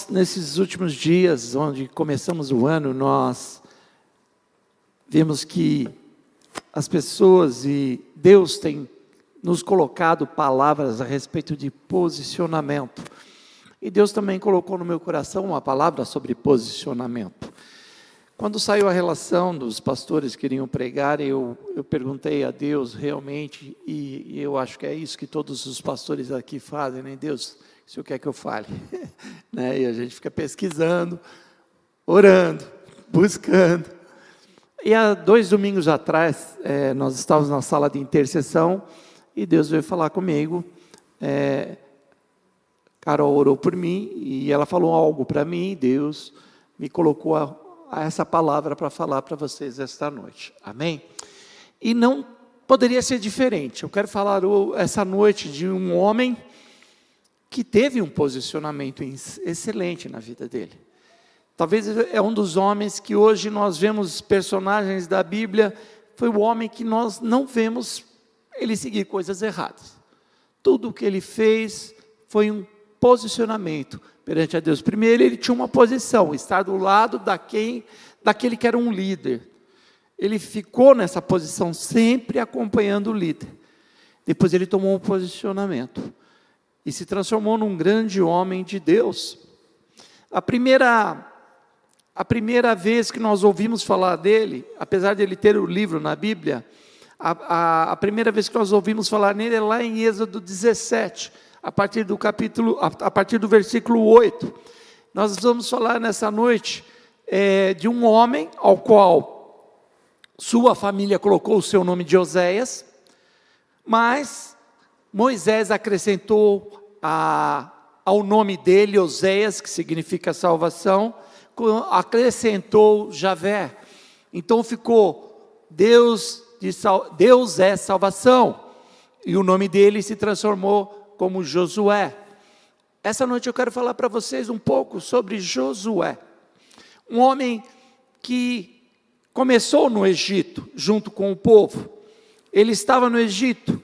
Nesses últimos dias, onde começamos o ano, nós vimos que as pessoas e Deus tem nos colocado palavras a respeito de posicionamento. E Deus também colocou no meu coração uma palavra sobre posicionamento. Quando saiu a relação dos pastores que queriam pregar, eu perguntei a Deus realmente, e eu acho que é isso que todos os pastores aqui fazem, né? Deus, o Senhor quer que eu fale? Né? E a gente fica pesquisando, orando, buscando. E há 2 domingos atrás, nós estávamos na sala de intercessão, e Deus veio falar comigo. Carol orou por mim, e ela falou algo para mim, e Deus me colocou a essa palavra para falar para vocês esta noite, amém? E não poderia ser diferente. Eu quero falar essa noite de um homem que teve um posicionamento excelente na vida dele. Talvez é um dos homens que hoje nós vemos personagens da Bíblia, foi o homem que nós não vemos ele seguir coisas erradas. Tudo o que ele fez foi um posicionamento perante a Deus. Primeiro, ele tinha uma posição, estar do lado daquele que era um líder. Ele ficou nessa posição, sempre acompanhando o líder. Depois ele tomou um posicionamento e se transformou num grande homem de Deus. A primeira vez que nós ouvimos falar dele, apesar de ele ter o livro na Bíblia, a primeira vez que nós ouvimos falar nele é lá em Êxodo 17, a partir do versículo 8. Nós vamos falar nessa noite de um homem ao qual sua família colocou o seu nome de Oséias, mas Moisés acrescentou ao nome dele, Oséias, que significa salvação, acrescentou Javé. Então ficou Deus é salvação, e o nome dele se transformou como Josué. Essa noite eu quero falar para vocês um pouco sobre Josué, um homem que começou no Egito, junto com o povo. Ele estava no Egito,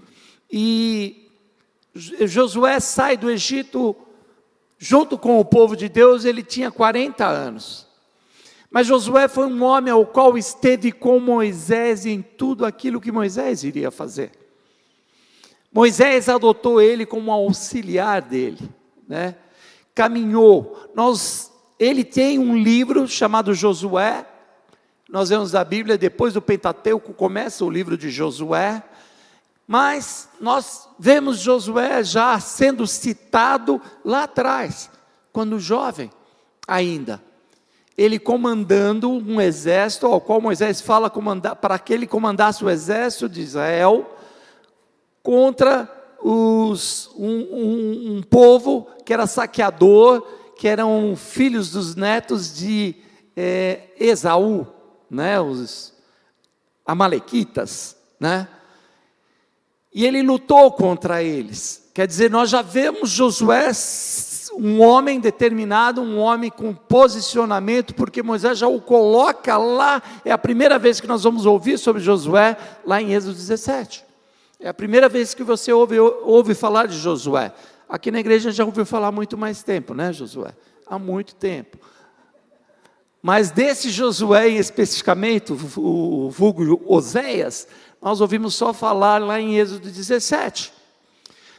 e Josué sai do Egito, junto com o povo de Deus, ele tinha 40 anos. Mas Josué foi um homem ao qual esteve com Moisés em tudo aquilo que Moisés iria fazer. Moisés adotou ele como auxiliar dele, né? Caminhou. Ele tem um livro chamado Josué. Nós vemos na Bíblia, depois do Pentateuco começa o livro de Josué. Mas nós vemos Josué já sendo citado lá atrás, quando jovem ainda. Ele comandando um exército, ao qual Moisés fala para que ele comandasse o exército de Israel, contra um povo que era saqueador, que eram filhos dos netos de Esaú, né, os amalequitas, né? E ele lutou contra eles. Quer dizer, nós já vemos Josué, um homem determinado, um homem com posicionamento, porque Moisés já o coloca lá. É a primeira vez que nós vamos ouvir sobre Josué, lá em Êxodo 17. É a primeira vez que você ouve falar de Josué. Aqui na igreja já ouviu falar há muito mais tempo, né, Josué? Há muito tempo. Mas desse Josué especificamente, o vulgo Oséias, nós ouvimos só falar lá em Êxodo 17.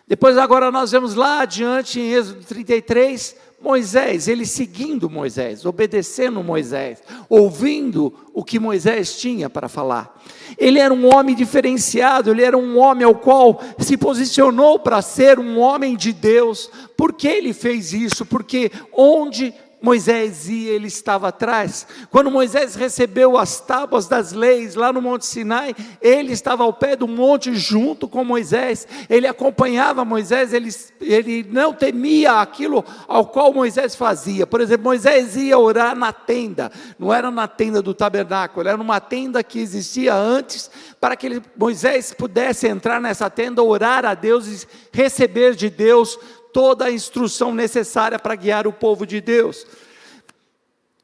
Depois agora nós vemos lá adiante em Êxodo 33, Moisés, ele seguindo Moisés, obedecendo Moisés, ouvindo o que Moisés tinha para falar. Ele era um homem diferenciado, ele era um homem ao qual se posicionou para ser um homem de Deus. Por que ele fez isso? Porque onde Moisés ia, ele estava atrás. Quando Moisés recebeu as tábuas das leis lá no Monte Sinai, ele estava ao pé do monte junto com Moisés, ele acompanhava Moisés, ele não temia aquilo ao qual Moisés fazia. Por exemplo, Moisés ia orar na tenda, não era na tenda do tabernáculo, era numa tenda que existia antes, para que Moisés pudesse entrar nessa tenda, orar a Deus e receber de Deus toda a instrução necessária para guiar o povo de Deus.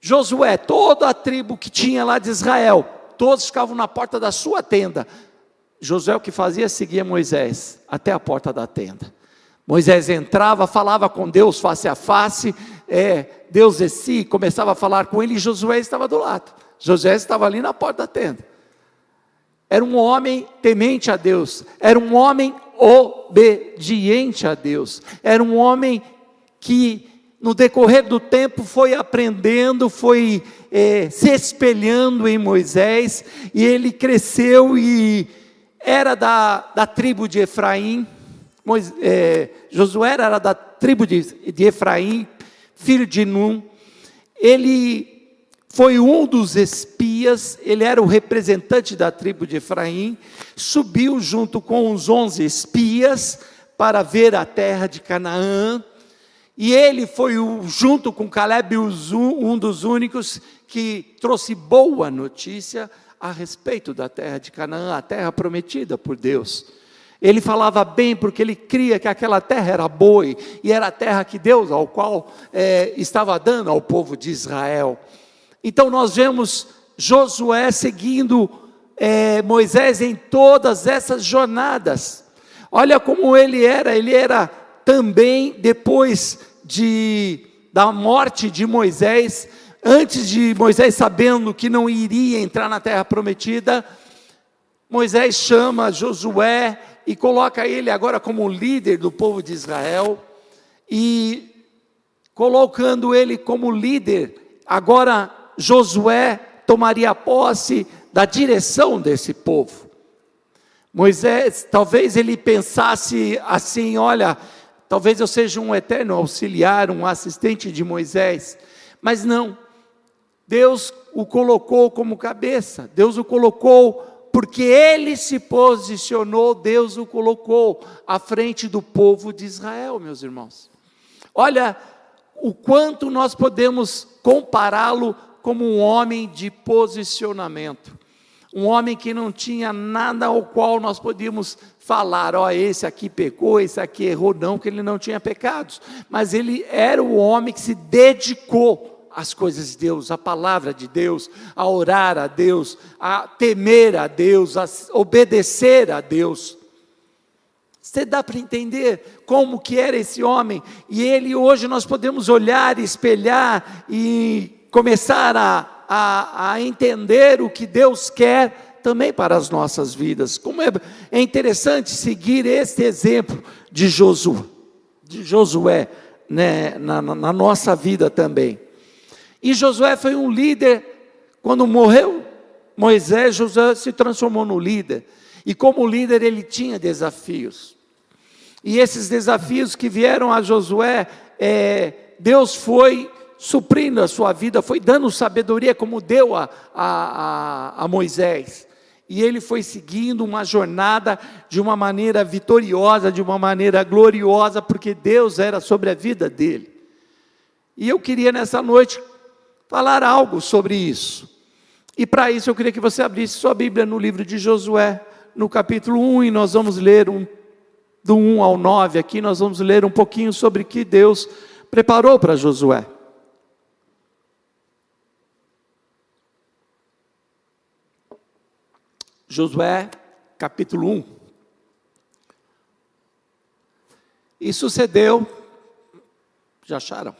Josué, toda a tribo que tinha lá de Israel, todos ficavam na porta da sua tenda. Josué o que fazia? Seguia Moisés até a porta da tenda. Moisés entrava, falava com Deus face a face, Deus descia, começava a falar com ele, e Josué estava do lado. Josué estava ali na porta da tenda. Era um homem temente a Deus, era um homem obediente a Deus, era um homem que no decorrer do tempo foi aprendendo, foi se espelhando em Moisés, e ele cresceu e era da tribo de Efraim. Josué era da tribo de Efraim, filho de Num. Ele foi um dos espias, ele era o representante da tribo de Efraim, subiu junto com os 11 espias para ver a terra de Canaã, e ele foi junto com Calebe um dos únicos que trouxe boa notícia a respeito da terra de Canaã, a terra prometida por Deus. Ele falava bem porque ele cria que aquela terra era boa, e era a terra que Deus, ao qual estava dando ao povo de Israel. Então nós vemos Josué seguindo Moisés em todas essas jornadas. Olha como ele era também depois da morte de Moisés, antes de Moisés sabendo que não iria entrar na terra prometida, Moisés chama Josué e coloca ele agora como líder do povo de Israel, e colocando ele como líder, agora Josué tomaria posse da direção desse povo. Moisés, talvez ele pensasse assim, olha, talvez eu seja um eterno auxiliar, um assistente de Moisés, mas não, Deus o colocou como cabeça, Deus o colocou porque ele se posicionou, Deus o colocou à frente do povo de Israel, meus irmãos. Olha o quanto nós podemos compará-lo como um homem de posicionamento, um homem que não tinha nada ao qual nós podíamos falar, esse aqui pecou, esse aqui errou, não, que ele não tinha pecados, mas ele era o homem que se dedicou às coisas de Deus, à palavra de Deus, a orar a Deus, a temer a Deus, a obedecer a Deus. Você dá para entender como que era esse homem? E ele hoje nós podemos olhar, espelhar e começar a entender o que Deus quer também para as nossas vidas. Como é interessante seguir este exemplo de Josué, né, na nossa vida também. E Josué foi um líder. Quando morreu Moisés, Josué se transformou no líder, e como líder ele tinha desafios, e esses desafios que vieram a Josué, Deus foi suprindo a sua vida, foi dando sabedoria como deu a Moisés, e ele foi seguindo uma jornada de uma maneira vitoriosa, de uma maneira gloriosa, porque Deus era sobre a vida dele. E eu queria nessa noite falar algo sobre isso, e para isso eu queria que você abrisse sua Bíblia no livro de Josué, no capítulo 1, e nós vamos ler do 1 ao 9, aqui nós vamos ler um pouquinho sobre o que Deus preparou para Josué. Josué, capítulo 1. E sucedeu, já acharam?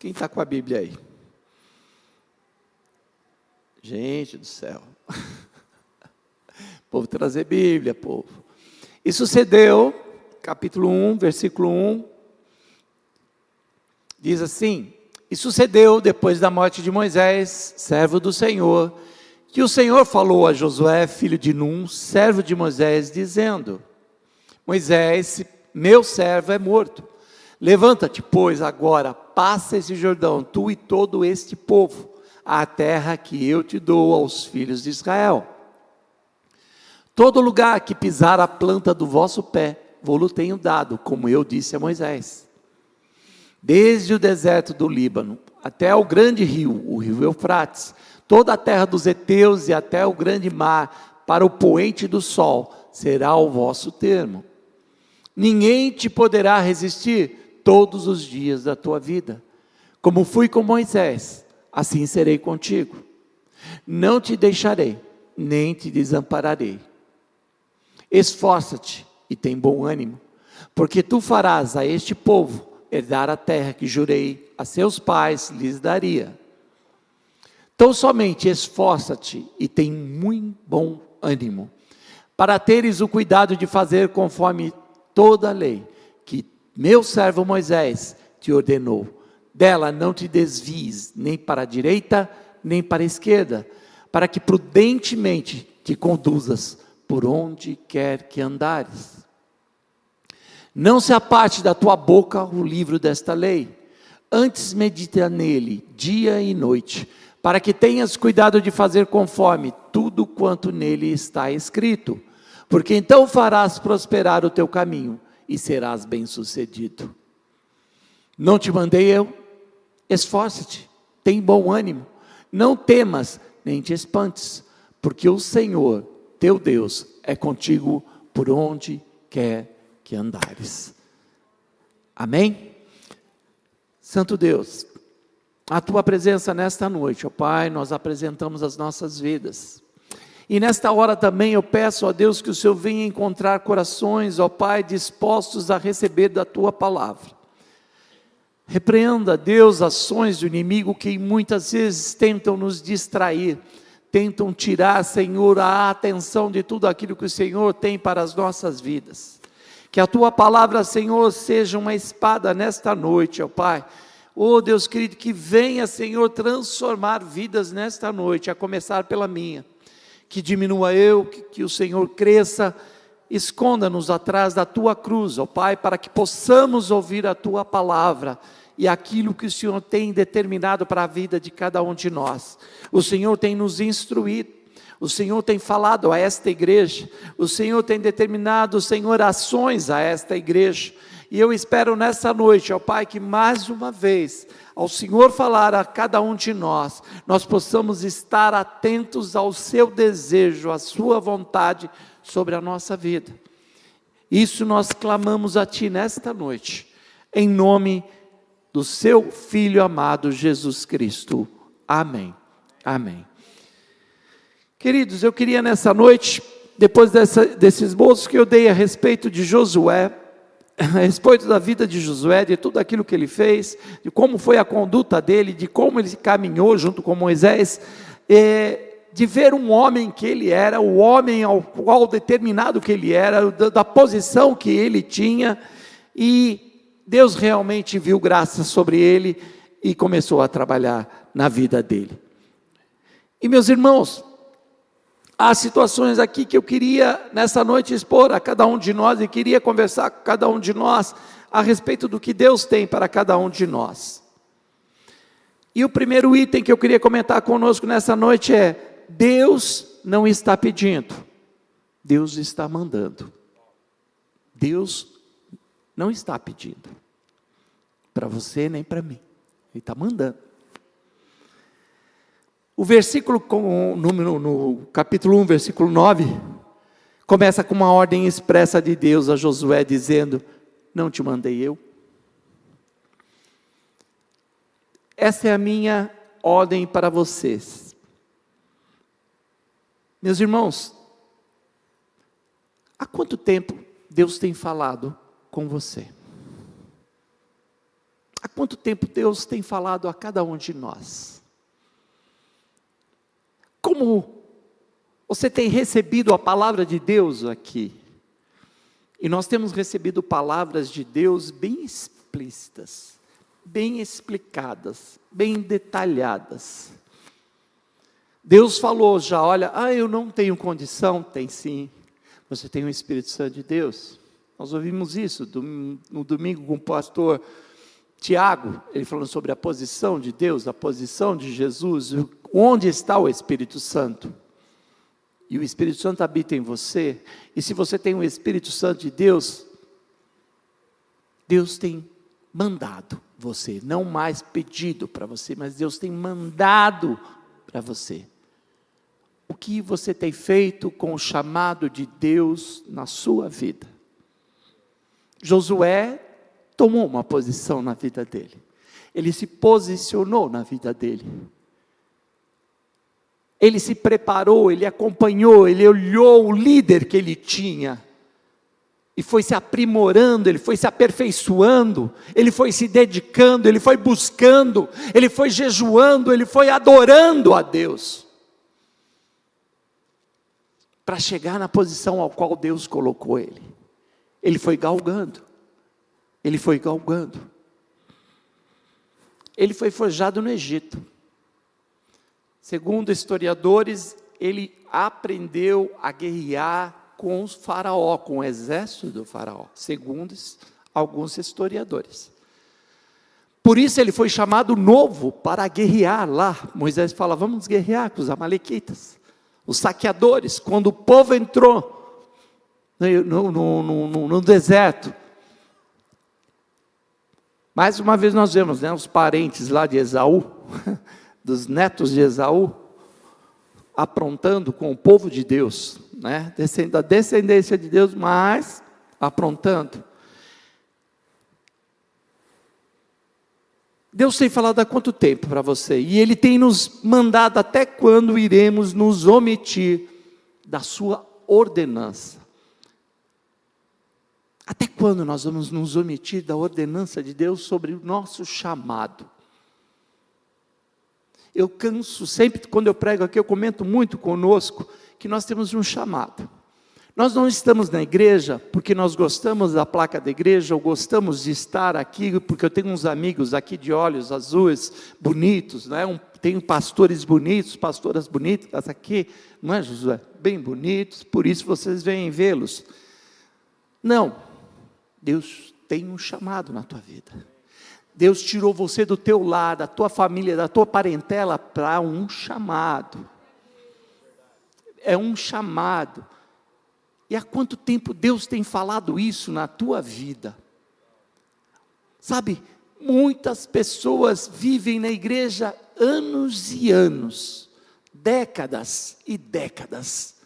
Quem está com a Bíblia aí? Gente do céu, povo trazer Bíblia, povo. E sucedeu, capítulo 1, versículo 1, diz assim: e sucedeu depois da morte de Moisés, servo do Senhor, que o Senhor falou a Josué, filho de Num, servo de Moisés, dizendo: Moisés, meu servo é morto, levanta-te, pois, agora, passa esse Jordão, tu e todo este povo, à terra que eu te dou aos filhos de Israel. Todo lugar que pisar a planta do vosso pé, vou-lo tenho dado, como eu disse a Moisés. Desde o deserto do Líbano, até o grande rio, o rio Eufrates, toda a terra dos heteus e até o grande mar, para o poente do sol, será o vosso termo. Ninguém te poderá resistir todos os dias da tua vida. Como fui com Moisés, assim serei contigo. Não te deixarei, nem te desampararei. Esforça-te e tem bom ânimo, porque tu farás a este povo herdar a terra que jurei a seus pais lhes daria. Então somente esforça-te e tem muito bom ânimo, para teres o cuidado de fazer conforme toda a lei, que meu servo Moisés te ordenou. Dela não te desvies, nem para a direita, nem para a esquerda, para que prudentemente te conduzas por onde quer que andares. Não se aparte da tua boca o livro desta lei, antes medita nele dia e noite, para que tenhas cuidado de fazer conforme tudo quanto nele está escrito, porque então farás prosperar o teu caminho e serás bem-sucedido. Não te mandei eu? Esforça-te, tem bom ânimo, não temas, nem te espantes, porque o Senhor, teu Deus, é contigo por onde quer que andares. Amém? Santo Deus, a tua presença nesta noite, ó Pai, nós apresentamos as nossas vidas. E nesta hora também eu peço, ó Deus, que o Senhor venha encontrar corações, ó Pai, dispostos a receber da tua palavra. Repreenda, Deus, ações do inimigo que muitas vezes tentam nos distrair, tentam tirar, Senhor, a atenção de tudo aquilo que o Senhor tem para as nossas vidas. Que a tua palavra, Senhor, seja uma espada nesta noite, ó Pai. Oh Deus querido, que venha, Senhor, transformar vidas nesta noite, a começar pela minha. Que diminua eu, que o Senhor cresça, esconda-nos atrás da tua cruz, ó Pai, para que possamos ouvir a tua palavra e aquilo que o Senhor tem determinado para a vida de cada um de nós. O Senhor tem nos instruído, o Senhor tem falado a esta igreja, o Senhor tem determinado, Senhor, ações a esta igreja, e eu espero nessa noite, ó Pai, que mais uma vez, ao Senhor falar a cada um de nós, nós possamos estar atentos ao seu desejo, à sua vontade sobre a nossa vida. Isso nós clamamos a Ti nesta noite, em nome do Seu Filho amado Jesus Cristo. Amém. Amém. Queridos, eu queria nessa noite, depois desse esboço que eu dei a respeito de Josué, a respeito da vida de Josué, de tudo aquilo que ele fez, de como foi a conduta dele, de como ele caminhou junto com Moisés, de ver um homem que ele era, o homem ao qual determinado que ele era, da posição que ele tinha, e Deus realmente viu graça sobre ele e começou a trabalhar na vida dele. E meus irmãos, há situações aqui que eu queria nessa noite expor a cada um de nós e queria conversar com cada um de nós a respeito do que Deus tem para cada um de nós. E o primeiro item que eu queria comentar conosco nessa noite é: Deus não está pedindo, Deus está mandando. Deus não está pedindo para você nem para mim, Ele está mandando. O versículo no capítulo 1, versículo 9, começa com uma ordem expressa de Deus a Josué, dizendo: não te mandei eu? Essa é a minha ordem para vocês. Meus irmãos, há quanto tempo Deus tem falado com você? Há quanto tempo Deus tem falado a cada um de nós? Como você tem recebido a palavra de Deus aqui? E nós temos recebido palavras de Deus bem explícitas, bem explicadas, bem detalhadas. Deus falou já, olha, eu não tenho condição. Tem sim, você tem o Espírito Santo de Deus. Nós ouvimos isso no domingo com o pastor Tiago, ele falando sobre a posição de Deus, a posição de Jesus, onde está o Espírito Santo. E o Espírito Santo habita em você, e se você tem o Espírito Santo de Deus, Deus tem mandado você, não mais pedido para você, mas Deus tem mandado para você. O que você tem feito com o chamado de Deus na sua vida? Josué tomou uma posição na vida dele, ele se posicionou na vida dele, ele se preparou, ele acompanhou, ele olhou o líder que ele tinha, e foi se aprimorando, ele foi se aperfeiçoando, ele foi se dedicando, ele foi buscando, ele foi jejuando, ele foi adorando a Deus, para chegar na posição ao qual Deus colocou ele. Ele foi galgando, ele foi galgando. Ele foi forjado no Egito. Segundo historiadores, ele aprendeu a guerrear com os faraó, com o exército do faraó, segundo alguns historiadores. Por isso ele foi chamado novo para guerrear lá. Moisés fala, vamos guerrear com os amalequitas, os saqueadores. Quando o povo entrou no deserto, mais uma vez nós vemos, né, os parentes lá de Esaú, dos netos de Esaú, aprontando com o povo de Deus, né? Da descendência de Deus, mas aprontando. Deus tem falado há quanto tempo para você? E Ele tem nos mandado até quando iremos nos omitir da sua ordenança? Até quando nós vamos nos omitir da ordenança de Deus sobre o nosso chamado? Eu canso, sempre quando eu prego aqui, eu comento muito conosco, que nós temos um chamado. Nós não estamos na igreja porque nós gostamos da placa da igreja, ou gostamos de estar aqui, porque eu tenho uns amigos aqui de olhos azuis, bonitos, né? Tenho pastores bonitos, pastoras bonitas aqui, não é, Josué? Bem bonitos, por isso vocês vêm vê-los. Não, Deus tem um chamado na tua vida. Deus tirou você do teu lar, da tua família, da tua parentela, para um chamado. É um chamado. E há quanto tempo Deus tem falado isso na tua vida? Sabe, muitas pessoas vivem na igreja anos e anos, décadas e décadas.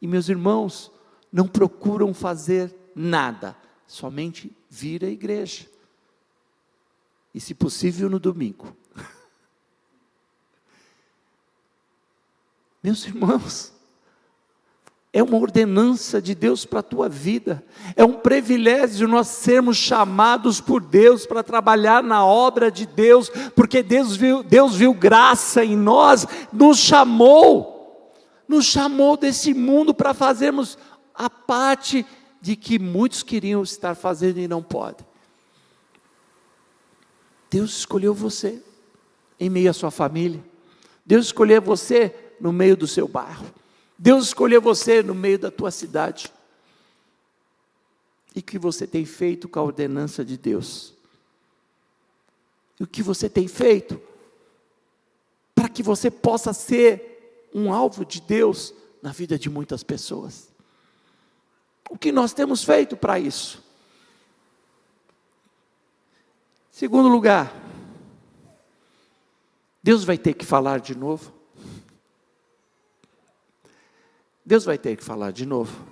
E meus irmãos, não procuram fazer nada, somente vir à igreja. E se possível no domingo. Meus irmãos, é uma ordenança de Deus para a tua vida, é um privilégio nós sermos chamados por Deus para trabalhar na obra de Deus, porque Deus viu graça em nós, nos chamou desse mundo para fazermos a parte de que muitos queriam estar fazendo e não podem. Deus escolheu você em meio à sua família, Deus escolheu você no meio do seu bairro, Deus escolheu você no meio da tua cidade. E o que você tem feito com a ordenança de Deus? E o que você tem feito para que você possa ser um alvo de Deus na vida de muitas pessoas? O que nós temos feito para isso? Segundo lugar, Deus vai ter que falar de novo. Deus vai ter que falar de novo.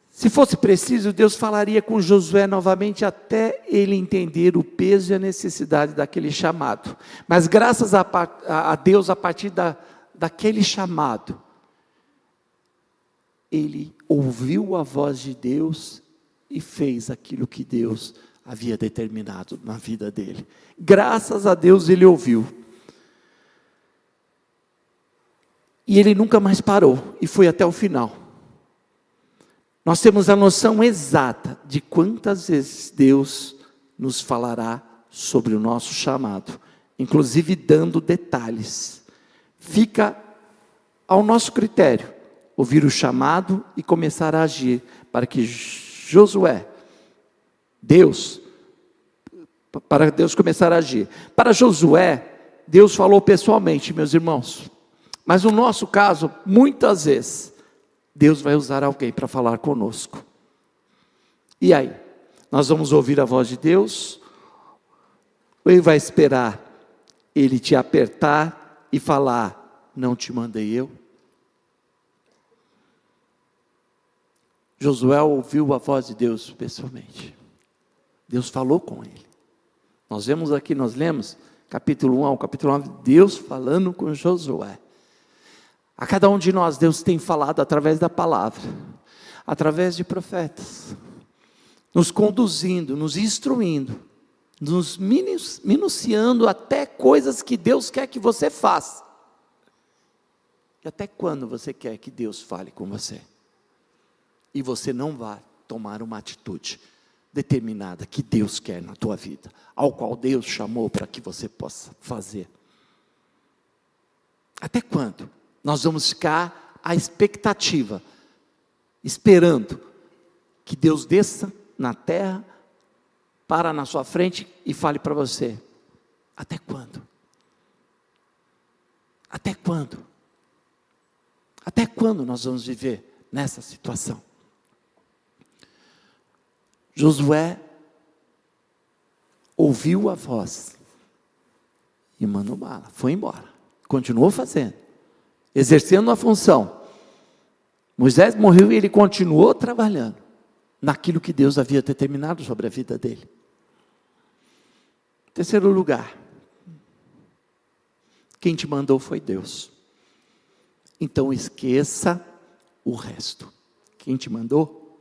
Se fosse preciso, Deus falaria com Josué novamente até ele entender o peso e a necessidade daquele chamado. Mas graças a Deus, a partir daquele chamado, ele ouviu a voz de Deus e fez aquilo que Deus havia determinado na vida dele. Graças a Deus ele ouviu. E ele nunca mais parou, e foi até o final. Nós temos a noção exata de quantas vezes Deus nos falará sobre o nosso chamado, inclusive dando detalhes. Fica ao nosso critério, ouvir o chamado e começar a agir, para que para Deus começar a agir. Para Josué, Deus falou pessoalmente, meus irmãos. Mas no nosso caso, muitas vezes, Deus vai usar alguém para falar conosco. E aí? Nós vamos ouvir a voz de Deus? Ou Ele vai esperar Ele te apertar e falar, não te mandei eu? Josué ouviu a voz de Deus pessoalmente. Deus falou com ele. Nós vemos aqui, nós lemos, capítulo 1 ao capítulo 9, Deus falando com Josué. A cada um de nós, Deus tem falado através da palavra. através de profetas, nos conduzindo, nos instruindo, nos minuciando até coisas que Deus quer que você faça. E até quando você quer que Deus fale com você? E você não vai tomar uma atitude determinada que Deus quer na tua vida, ao qual Deus chamou para que você possa fazer. Até quando nós vamos ficar à expectativa, esperando que Deus desça na terra, para na sua frente e fale para você? Até quando? Até quando? Até quando nós vamos viver nessa situação? Josué ouviu a voz e mandou bala, foi embora, continuou fazendo, exercendo a função. Moisés morreu e ele continuou trabalhando naquilo que Deus havia determinado sobre a vida dele. Terceiro lugar, quem te mandou foi Deus. Então esqueça o resto. Quem te mandou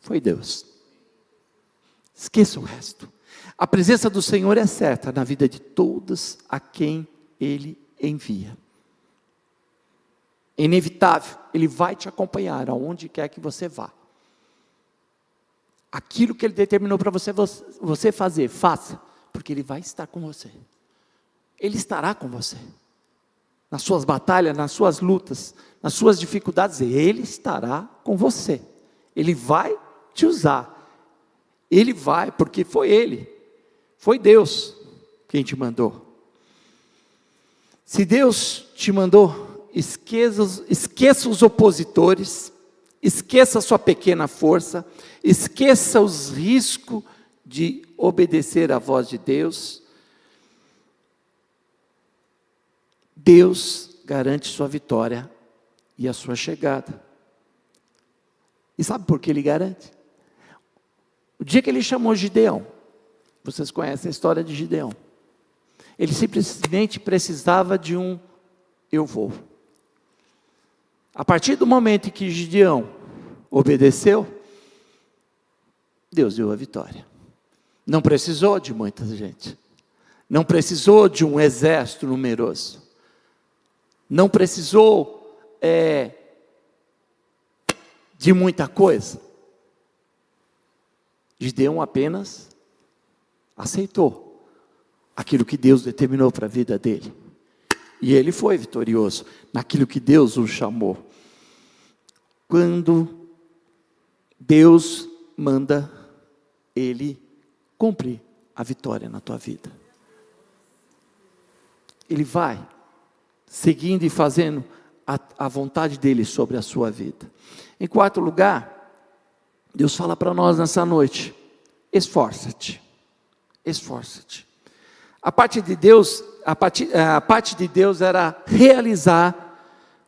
foi Deus. Esqueça o resto. A presença do Senhor é certa na vida de todos a quem Ele envia. É inevitável, Ele vai te acompanhar aonde quer que você vá. Aquilo que Ele determinou para você fazer, faça, porque Ele vai estar com você. Ele estará com você. Nas suas batalhas, nas suas lutas, nas suas dificuldades, Ele estará com você. Ele vai te usar. Ele vai, porque foi Ele, foi Deus quem te mandou. Se Deus te mandou, esqueça os opositores, esqueça a sua pequena força, esqueça os riscos de obedecer à voz de Deus. Deus garante sua vitória e a sua chegada. E sabe por que Ele garante? O dia que Ele chamou Gideão, vocês conhecem a história de Gideão, ele simplesmente precisava de um eu vou. A partir do momento em que Gideão obedeceu, Deus deu a vitória. Não precisou de muita gente, não precisou de um exército numeroso, não precisou de muita coisa. Gideão apenas aceitou aquilo que Deus determinou para a vida dele. E ele foi vitorioso naquilo que Deus o chamou. Quando Deus manda, Ele cumpre a vitória na tua vida. Ele vai seguindo e fazendo a vontade dEle sobre a sua vida. Em quarto lugar, Deus fala para nós nessa noite: esforça-te, esforça-te. A parte de Deus era realizar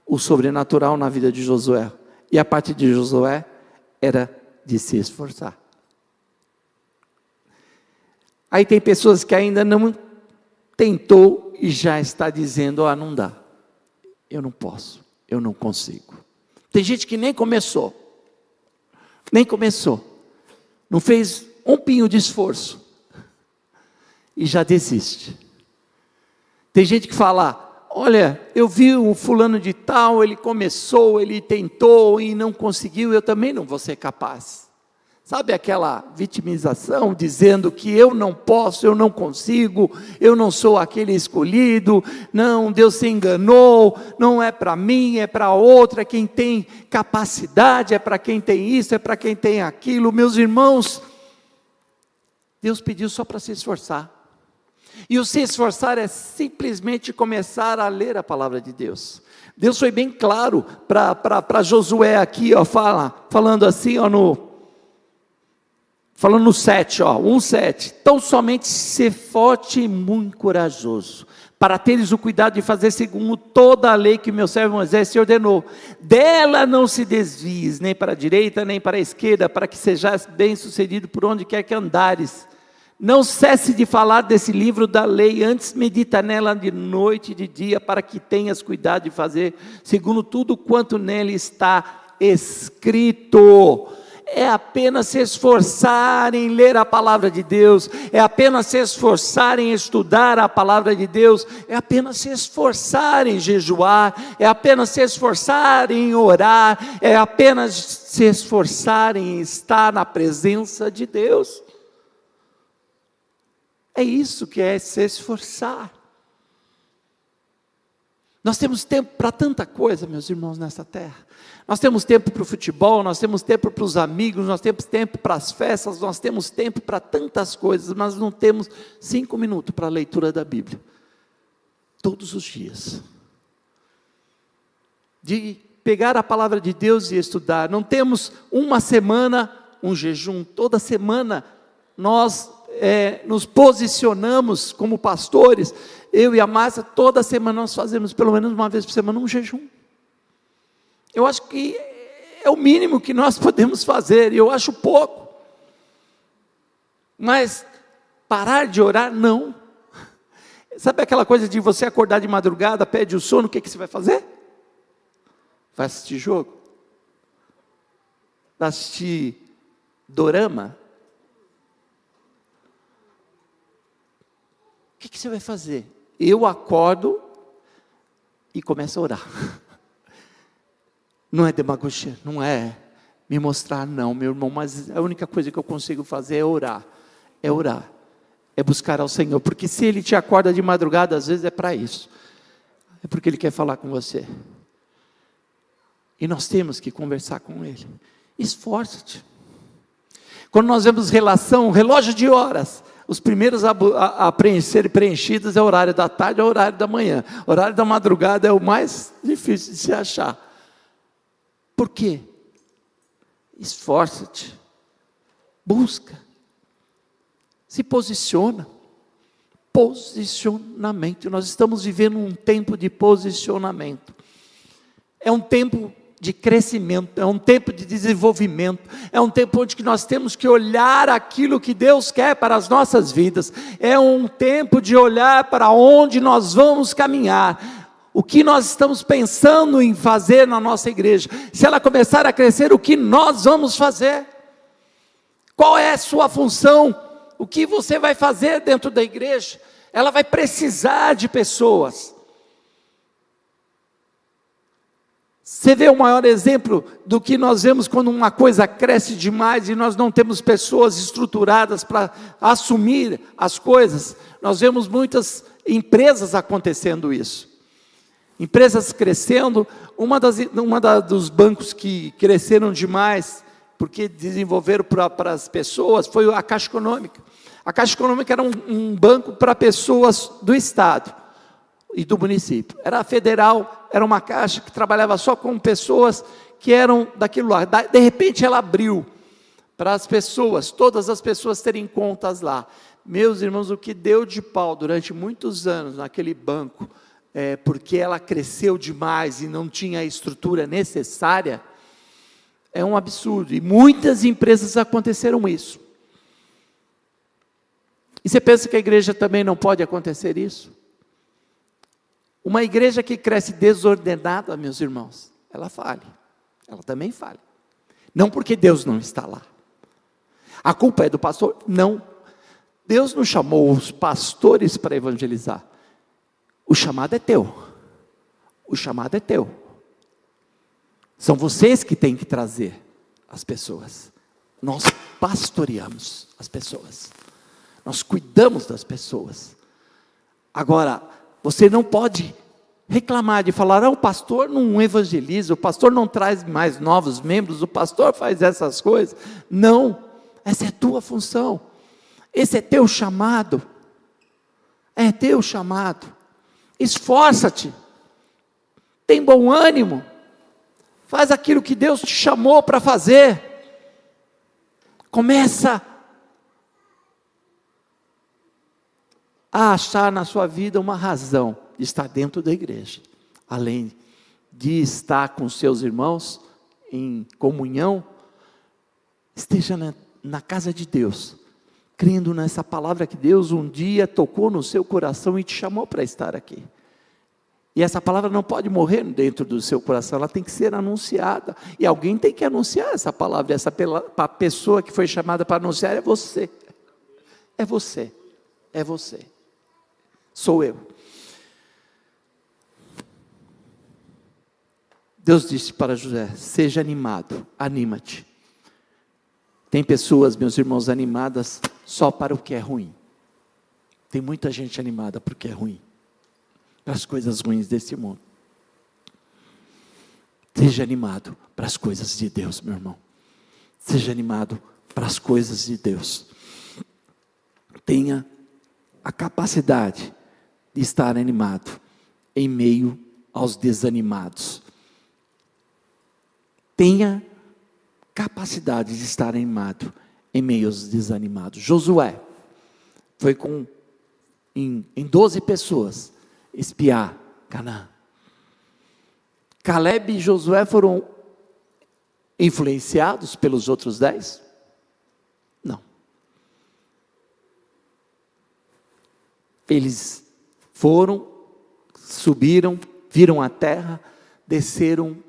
o sobrenatural na vida de Josué, e a parte de Josué era de se esforçar. Aí tem pessoas que ainda não tentou e já está dizendo: não dá, eu não posso, eu não consigo. Tem gente que nem começou, não fez um pinho de esforço e já desiste. Tem gente que fala: olha, eu vi o fulano de tal, ele começou, ele tentou e não conseguiu, eu também não vou ser capaz. Sabe aquela vitimização, dizendo que eu não posso, eu não consigo, eu não sou aquele escolhido, não, Deus se enganou, não é para mim, é para outro, é quem tem capacidade, é para quem tem isso, é para quem tem aquilo. Meus irmãos, Deus pediu só para se esforçar. E o se esforçar é simplesmente começar a ler a palavra de Deus. Deus foi bem claro para Josué aqui, falando assim, falando no 7, 1:7, tão somente ser forte e muito corajoso, para teres o cuidado de fazer segundo toda a lei que meu servo Moisés te ordenou. Dela não se desvies, nem para a direita, nem para a esquerda, para que sejas bem sucedido por onde quer que andares. Não cesse de falar desse livro da lei, antes medita nela de noite e de dia, para que tenhas cuidado de fazer segundo tudo quanto nele está. escrito. É apenas se esforçar em ler a palavra de Deus, é apenas se esforçar em estudar a palavra de Deus, é apenas se esforçar em jejuar, é apenas se esforçar em orar, é apenas se esforçar em estar na presença de Deus. É isso que é se esforçar. Nós temos tempo para tanta coisa, meus irmãos, nessa terra. Nós temos tempo para o futebol, nós temos tempo para os amigos, nós temos tempo para as festas, nós temos tempo para tantas coisas, mas não temos 5 minutos para a leitura da Bíblia. Todos os dias. De pegar a palavra de Deus e estudar. Não temos uma semana, um jejum. Toda semana nós nos posicionamos como pastores. Eu e a Márcia, toda semana nós fazemos pelo menos uma vez por semana um jejum. Eu acho que é o mínimo que nós podemos fazer, e eu acho pouco. Mas parar de orar, não. Sabe aquela coisa de você acordar de madrugada, pede o sono, o que você vai fazer? Vai assistir jogo? Vai assistir dorama? O que você vai fazer? Eu acordo e começo a orar. Não é demagogia, não é me mostrar não, meu irmão, mas a única coisa que eu consigo fazer é orar, é buscar ao Senhor, porque se Ele te acorda de madrugada, às vezes é para isso, é porque Ele quer falar com você, e nós temos que conversar com Ele. Esforça-te. Quando nós vemos relógio de horas, os primeiros a serem preenchidos é o horário da tarde, é o horário da manhã, o horário da madrugada é o mais difícil de se achar. Por quê? Esforça-te, busca, se posiciona, posicionamento. Nós estamos vivendo um tempo de posicionamento, é um tempo de crescimento, é um tempo de desenvolvimento, é um tempo onde nós temos que olhar aquilo que Deus quer para as nossas vidas, é um tempo de olhar para onde nós vamos caminhar, o que nós estamos pensando em fazer na nossa igreja. Se ela começar a crescer, o que nós vamos fazer? Qual é a sua função? O que você vai fazer dentro da igreja? Ela vai precisar de pessoas. Você vê o maior exemplo do que nós vemos quando uma coisa cresce demais e nós não temos pessoas estruturadas para assumir as coisas. Nós vemos muitas empresas acontecendo isso. Empresas crescendo, dos bancos que cresceram demais, porque desenvolveram para as pessoas, foi a Caixa Econômica. A Caixa Econômica era um banco para pessoas do Estado e do município. Era federal, era uma caixa que trabalhava só com pessoas que eram daquilo lá. De repente ela abriu para as pessoas, todas as pessoas terem contas lá. Meus irmãos, o que deu de pau durante muitos anos naquele banco, porque ela cresceu demais e não tinha a estrutura necessária, é um absurdo, e muitas empresas aconteceram isso. E você pensa que a igreja também não pode acontecer isso? Uma igreja que cresce desordenada, meus irmãos, ela falha, ela também falha, não porque Deus não está lá, a culpa é do pastor, não, Deus não chamou os pastores para evangelizar, o chamado é teu, o chamado é teu, são vocês que têm que trazer as pessoas, nós pastoreamos as pessoas, nós cuidamos das pessoas. Agora, você não pode reclamar de falar, o pastor não evangeliza, o pastor não traz mais novos membros, o pastor faz essas coisas. Não, essa é a tua função, esse é teu chamado, é teu chamado. Esforça-te, tem bom ânimo, faz aquilo que Deus te chamou para fazer, começa a achar na sua vida uma razão de estar dentro da igreja, além de estar com seus irmãos em comunhão, esteja na casa de Deus, crendo nessa palavra que Deus um dia tocou no seu coração e te chamou para estar aqui. E essa palavra não pode morrer dentro do seu coração, ela tem que ser anunciada. E alguém tem que anunciar essa palavra. A pessoa que foi chamada para anunciar é você. É você. É você. Sou eu. Deus disse para José: seja animado, anima-te. Tem pessoas, meus irmãos, animadas só para o que é ruim. Tem muita gente animada para o que é ruim, para as coisas ruins desse mundo. Seja animado para as coisas de Deus, meu irmão. Seja animado para as coisas de Deus. Tenha a capacidade de estar animado em meio aos desanimados. Tenha capacidade de estar animado em meio aos desanimados. Josué foi em 12 pessoas espiar Canaã. Caleb e Josué foram influenciados pelos outros 10? Não. Eles foram, subiram, viram a terra, desceram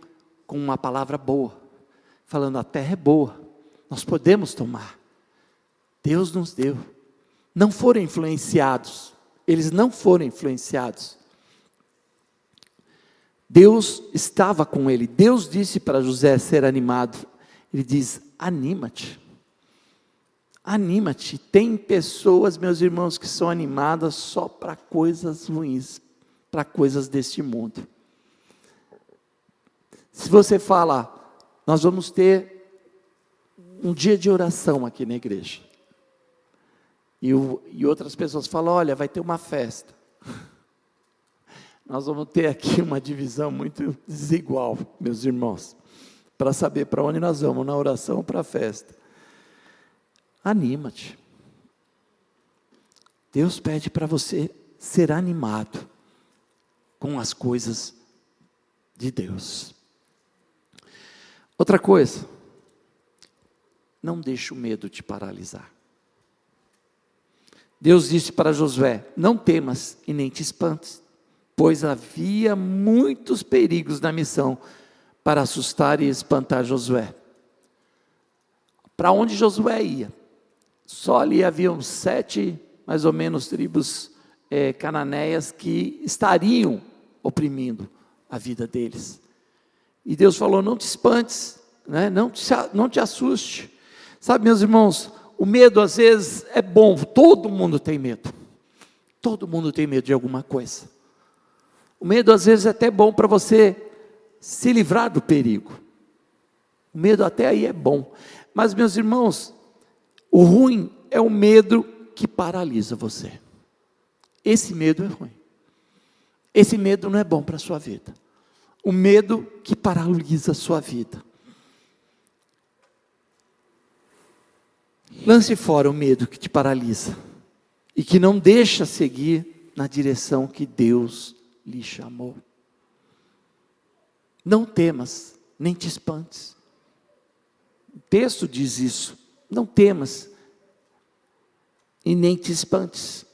com uma palavra boa, falando: a terra é boa, nós podemos tomar, Deus nos deu. Não foram influenciados, eles não foram influenciados. Deus estava com ele. Deus disse para José ser animado. Ele diz: anima-te. Anima-te. Tem pessoas, meus irmãos, que são animadas só para coisas ruins, para coisas deste mundo. Se você fala: nós vamos ter um dia de oração aqui na igreja, e outras pessoas falam: olha, vai ter uma festa. Nós vamos ter aqui uma divisão muito desigual, meus irmãos, para saber para onde nós vamos, na oração ou para a festa. Anima-te. Deus pede para você ser animado com as coisas de Deus. Outra coisa, não deixe o medo te paralisar. Deus disse para Josué: não temas e nem te espantes, pois havia muitos perigos na missão para assustar e espantar Josué. Para onde Josué ia? Só ali haviam 7, mais ou menos, tribos cananeias que estariam oprimindo a vida deles. E Deus falou: não te espantes, né? não te assuste. Sabe, meus irmãos, o medo às vezes é bom. Todo mundo tem medo. Todo mundo tem medo de alguma coisa. O medo às vezes é até bom para você se livrar do perigo. O medo até aí é bom. Mas, meus irmãos, o ruim é o medo que paralisa você. Esse medo é ruim. Esse medo não é bom para a sua vida. O medo que paralisa a sua vida. Lance fora o medo que te paralisa e que não deixa seguir na direção que Deus lhe chamou. Não temas, nem te espantes. O texto diz isso. Não temas e nem te espantes.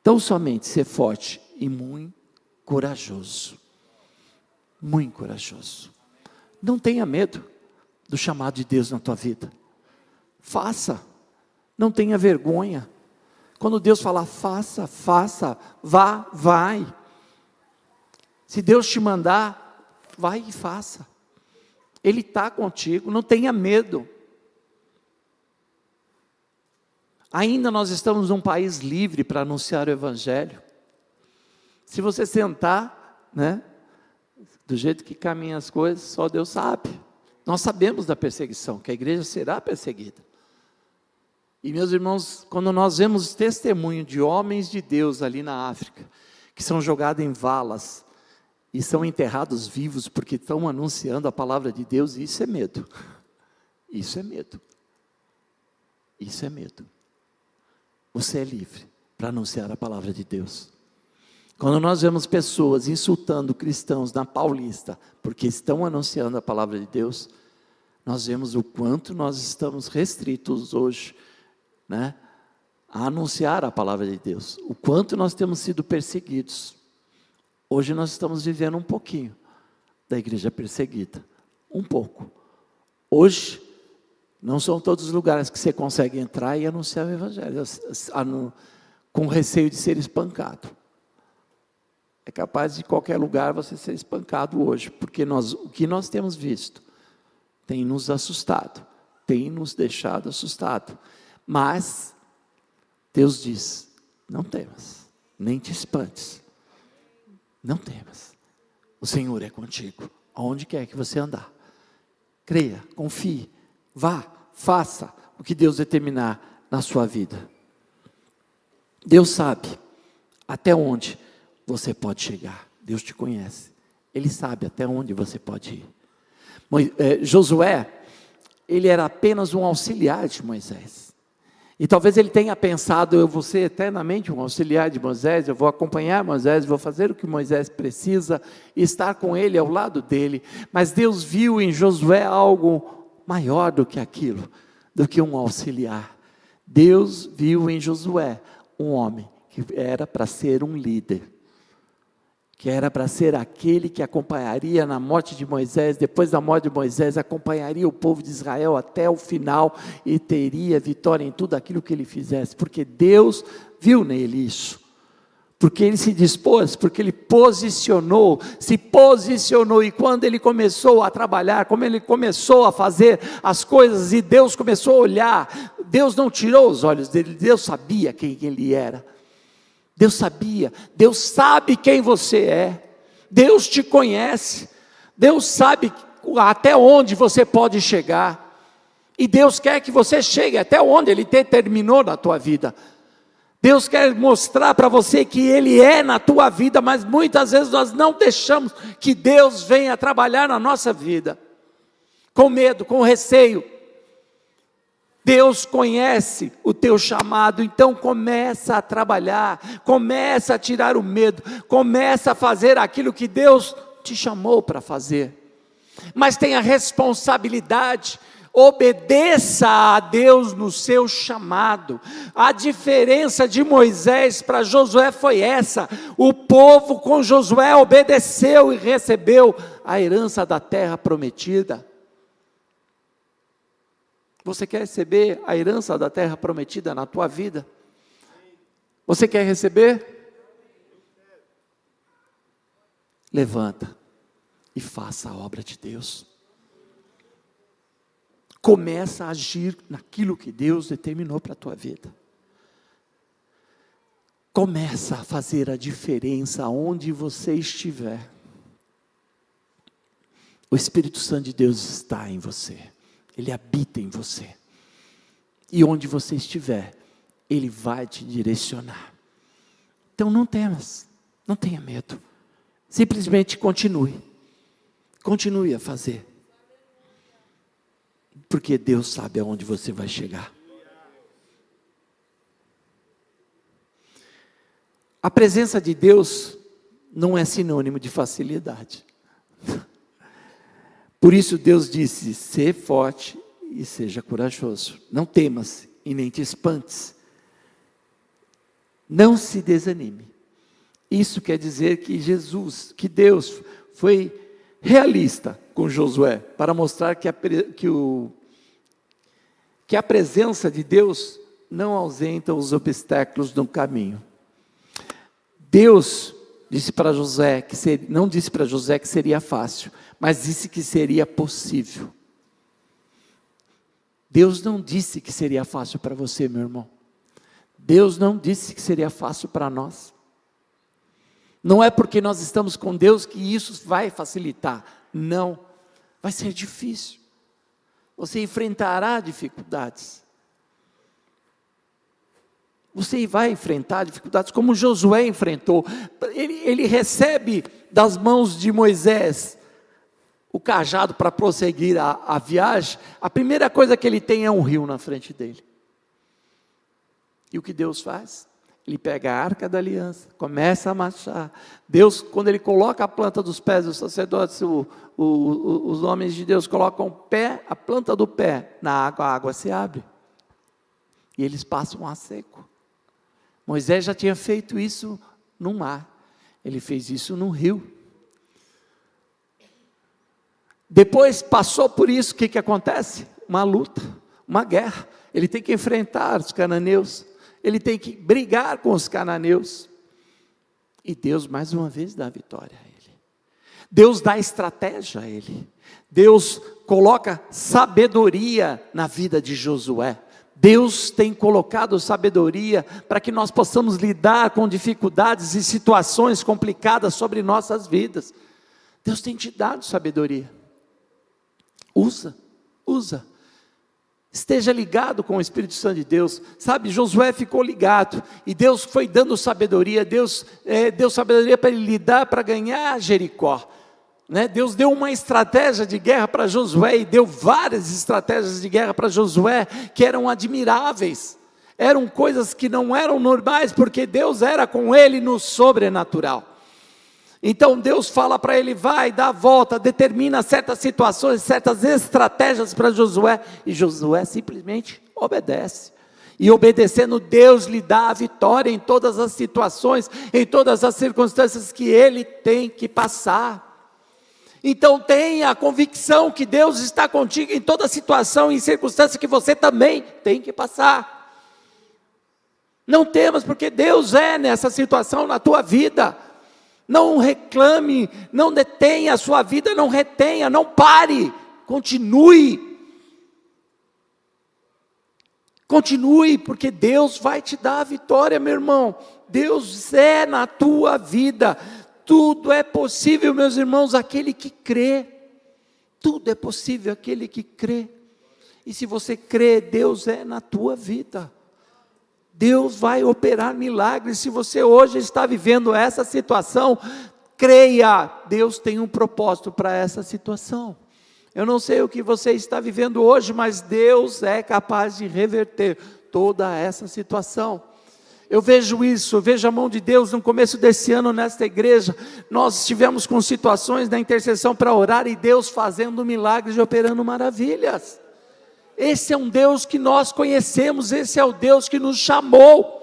Tão somente ser forte e muito corajoso. Muito corajoso. Não tenha medo do chamado de Deus na tua vida. Faça. Não tenha vergonha. Quando Deus falar faça, faça. Vá, vai. Se Deus te mandar, vai e faça. Ele está contigo, não tenha medo. Ainda nós estamos num país livre para anunciar o Evangelho. Se você sentar, né, do jeito que caminham as coisas, só Deus sabe. Nós sabemos da perseguição, que a igreja será perseguida. E, meus irmãos, quando nós vemos testemunho de homens de Deus ali na África, que são jogados em valas, e são enterrados vivos, porque estão anunciando a palavra de Deus, isso é medo. Isso é medo. Isso é medo. Você é livre para anunciar a palavra de Deus. Quando nós vemos pessoas insultando cristãos na Paulista, porque estão anunciando a palavra de Deus, nós vemos o quanto nós estamos restritos hoje, né, a anunciar a palavra de Deus, o quanto nós temos sido perseguidos. Hoje nós estamos vivendo um pouquinho da igreja perseguida, um pouco. Hoje, não são todos os lugares que você consegue entrar e anunciar o evangelho, com receio de ser espancado. É capaz de qualquer lugar você ser espancado hoje, porque o que nós temos visto tem nos assustado, tem nos deixado assustado. Mas Deus diz: não temas, nem te espantes, não temas. O Senhor é contigo, aonde quer que você andar. Creia, confie, vá, faça o que Deus determinar na sua vida. Deus sabe até onde você pode chegar. Deus te conhece, Ele sabe até onde você pode ir. Josué, ele era apenas um auxiliar de Moisés. E talvez ele tenha pensado: eu vou ser eternamente um auxiliar de Moisés, eu vou acompanhar Moisés, vou fazer o que Moisés precisa, e estar com ele, ao lado dele. Mas Deus viu em Josué algo maior do que aquilo, do que um auxiliar. Deus viu em Josué um homem que era para ser um líder, que era para ser aquele que acompanharia na morte de Moisés, depois da morte de Moisés, acompanharia o povo de Israel até o final, e teria vitória em tudo aquilo que ele fizesse, porque Deus viu nele isso, porque ele se dispôs, porque ele se posicionou, e quando ele começou a trabalhar, como ele começou a fazer as coisas, e Deus começou a olhar, Deus não tirou os olhos dele, Deus sabia quem ele era. Deus sabia, Deus sabe quem você é, Deus te conhece, Deus sabe até onde você pode chegar, e Deus quer que você chegue até onde Ele determinou na tua vida. Deus quer mostrar para você que Ele é na tua vida, mas muitas vezes nós não deixamos que Deus venha trabalhar na nossa vida, com medo, com receio. Deus conhece o teu chamado, então começa a trabalhar, começa a tirar o medo, começa a fazer aquilo que Deus te chamou para fazer. Mas tenha responsabilidade, obedeça a Deus no seu chamado. A diferença de Moisés para Josué foi essa: o povo com Josué obedeceu e recebeu a herança da terra prometida. Você quer receber a herança da terra prometida na tua vida? Você quer receber? Levanta e faça a obra de Deus. Começa a agir naquilo que Deus determinou para a tua vida. Começa a fazer a diferença onde você estiver. O Espírito Santo de Deus está em você. Ele habita em você, e onde você estiver, Ele vai te direcionar. Então não temas, não tenha medo, simplesmente continue a fazer, porque Deus sabe aonde você vai chegar. A presença de Deus não é sinônimo de facilidade. Por isso Deus disse: sê forte e seja corajoso, não temas e nem te espantes, não se desanime. Isso quer dizer que Deus foi realista com Josué, para mostrar que a presença de Deus não ausenta os obstáculos no caminho. Deus disse para Josué não disse para Josué que seria fácil, mas disse que seria possível. Deus não disse que seria fácil para você, meu irmão. Deus não disse que seria fácil para nós. Não é porque nós estamos com Deus que isso vai facilitar. Não, vai ser difícil. Você enfrentará dificuldades. Você vai enfrentar dificuldades como Josué enfrentou. Ele recebe das mãos de Moisés o cajado para prosseguir a viagem. A primeira coisa que ele tem é um rio na frente dele. E o que Deus faz? Ele pega a arca da aliança, começa a marchar. Deus, quando Ele coloca a planta dos pés dos sacerdotes, os homens de Deus colocam a planta do pé na água, a água se abre. E eles passam a seco. Moisés já tinha feito isso no mar. Ele fez isso no rio. Depois passou por isso, o que acontece? Uma luta, uma guerra. Ele tem que enfrentar os cananeus, ele tem que brigar com os cananeus. E Deus mais uma vez dá vitória a ele. Deus dá estratégia a ele. Deus coloca sabedoria na vida de Josué. Deus tem colocado sabedoria para que nós possamos lidar com dificuldades e situações complicadas sobre nossas vidas. Deus tem te dado sabedoria. Usa. Esteja ligado com o Espírito Santo de Deus. Sabe, Josué ficou ligado, e Deus foi dando sabedoria. Deus deu sabedoria para ele lidar, para ganhar Jericó, né? Deus deu uma estratégia de guerra para Josué, e deu várias estratégias de guerra para Josué, que eram admiráveis, eram coisas que não eram normais, porque Deus era com ele no sobrenatural. Então Deus fala para ele, vai, dá a volta, determina certas situações, certas estratégias para Josué, e Josué simplesmente obedece. E obedecendo, Deus lhe dá a vitória em todas as situações, em todas as circunstâncias que ele tem que passar. Então tenha a convicção que Deus está contigo em toda situação e circunstância que você também tem que passar. Não temas, porque Deus é nessa situação na tua vida. Não reclame, não detenha a sua vida, não retenha, não pare, continue. Continue, porque Deus vai te dar a vitória, meu irmão. Deus é na tua vida. Tudo é possível, meus irmãos, aquele que crê. Tudo é possível aquele que crê. E se você crê, Deus é na tua vida. Deus vai operar milagres. Se você hoje está vivendo essa situação, creia, Deus tem um propósito para essa situação. Eu não sei o que você está vivendo hoje, mas Deus é capaz de reverter toda essa situação. Eu vejo isso, eu vejo a mão de Deus no começo desse ano nesta igreja. Nós estivemos com situações na intercessão para orar, e Deus fazendo milagres e operando maravilhas. Esse é um Deus que nós conhecemos, esse é o Deus que nos chamou.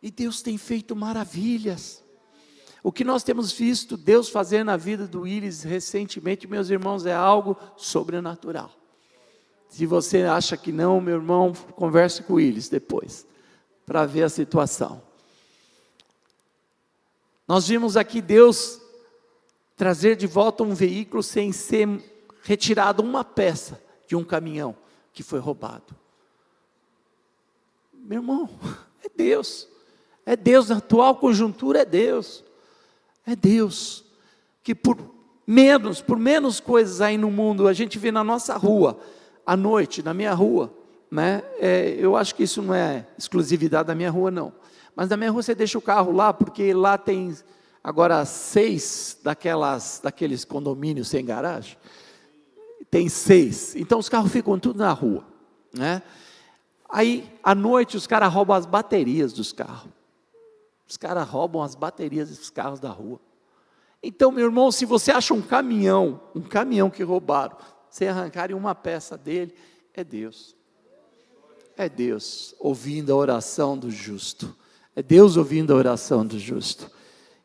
E Deus tem feito maravilhas. O que nós temos visto Deus fazer na vida do Willis recentemente, meus irmãos, é algo sobrenatural. Se você acha que não, meu irmão, converse com o Willis depois, para ver a situação. Nós vimos aqui Deus trazer de volta um veículo sem ser retirado uma peça de um caminhão que foi roubado. Meu irmão, é Deus, na atual conjuntura é Deus que por menos coisas aí no mundo, a gente vê na nossa rua, à noite, na minha rua, né? Eu acho que isso não é exclusividade da minha rua não, mas na minha rua você deixa o carro lá, porque lá tem agora 6 daqueles condomínios sem garagem, tem 6, então os carros ficam tudo na rua, né? Aí à noite os caras roubam as baterias dos carros, os caras roubam as baterias dos carros da rua. Então, meu irmão, se você acha um caminhão que roubaram, sem arrancarem uma peça dele, é Deus ouvindo a oração do justo, é Deus ouvindo a oração do justo,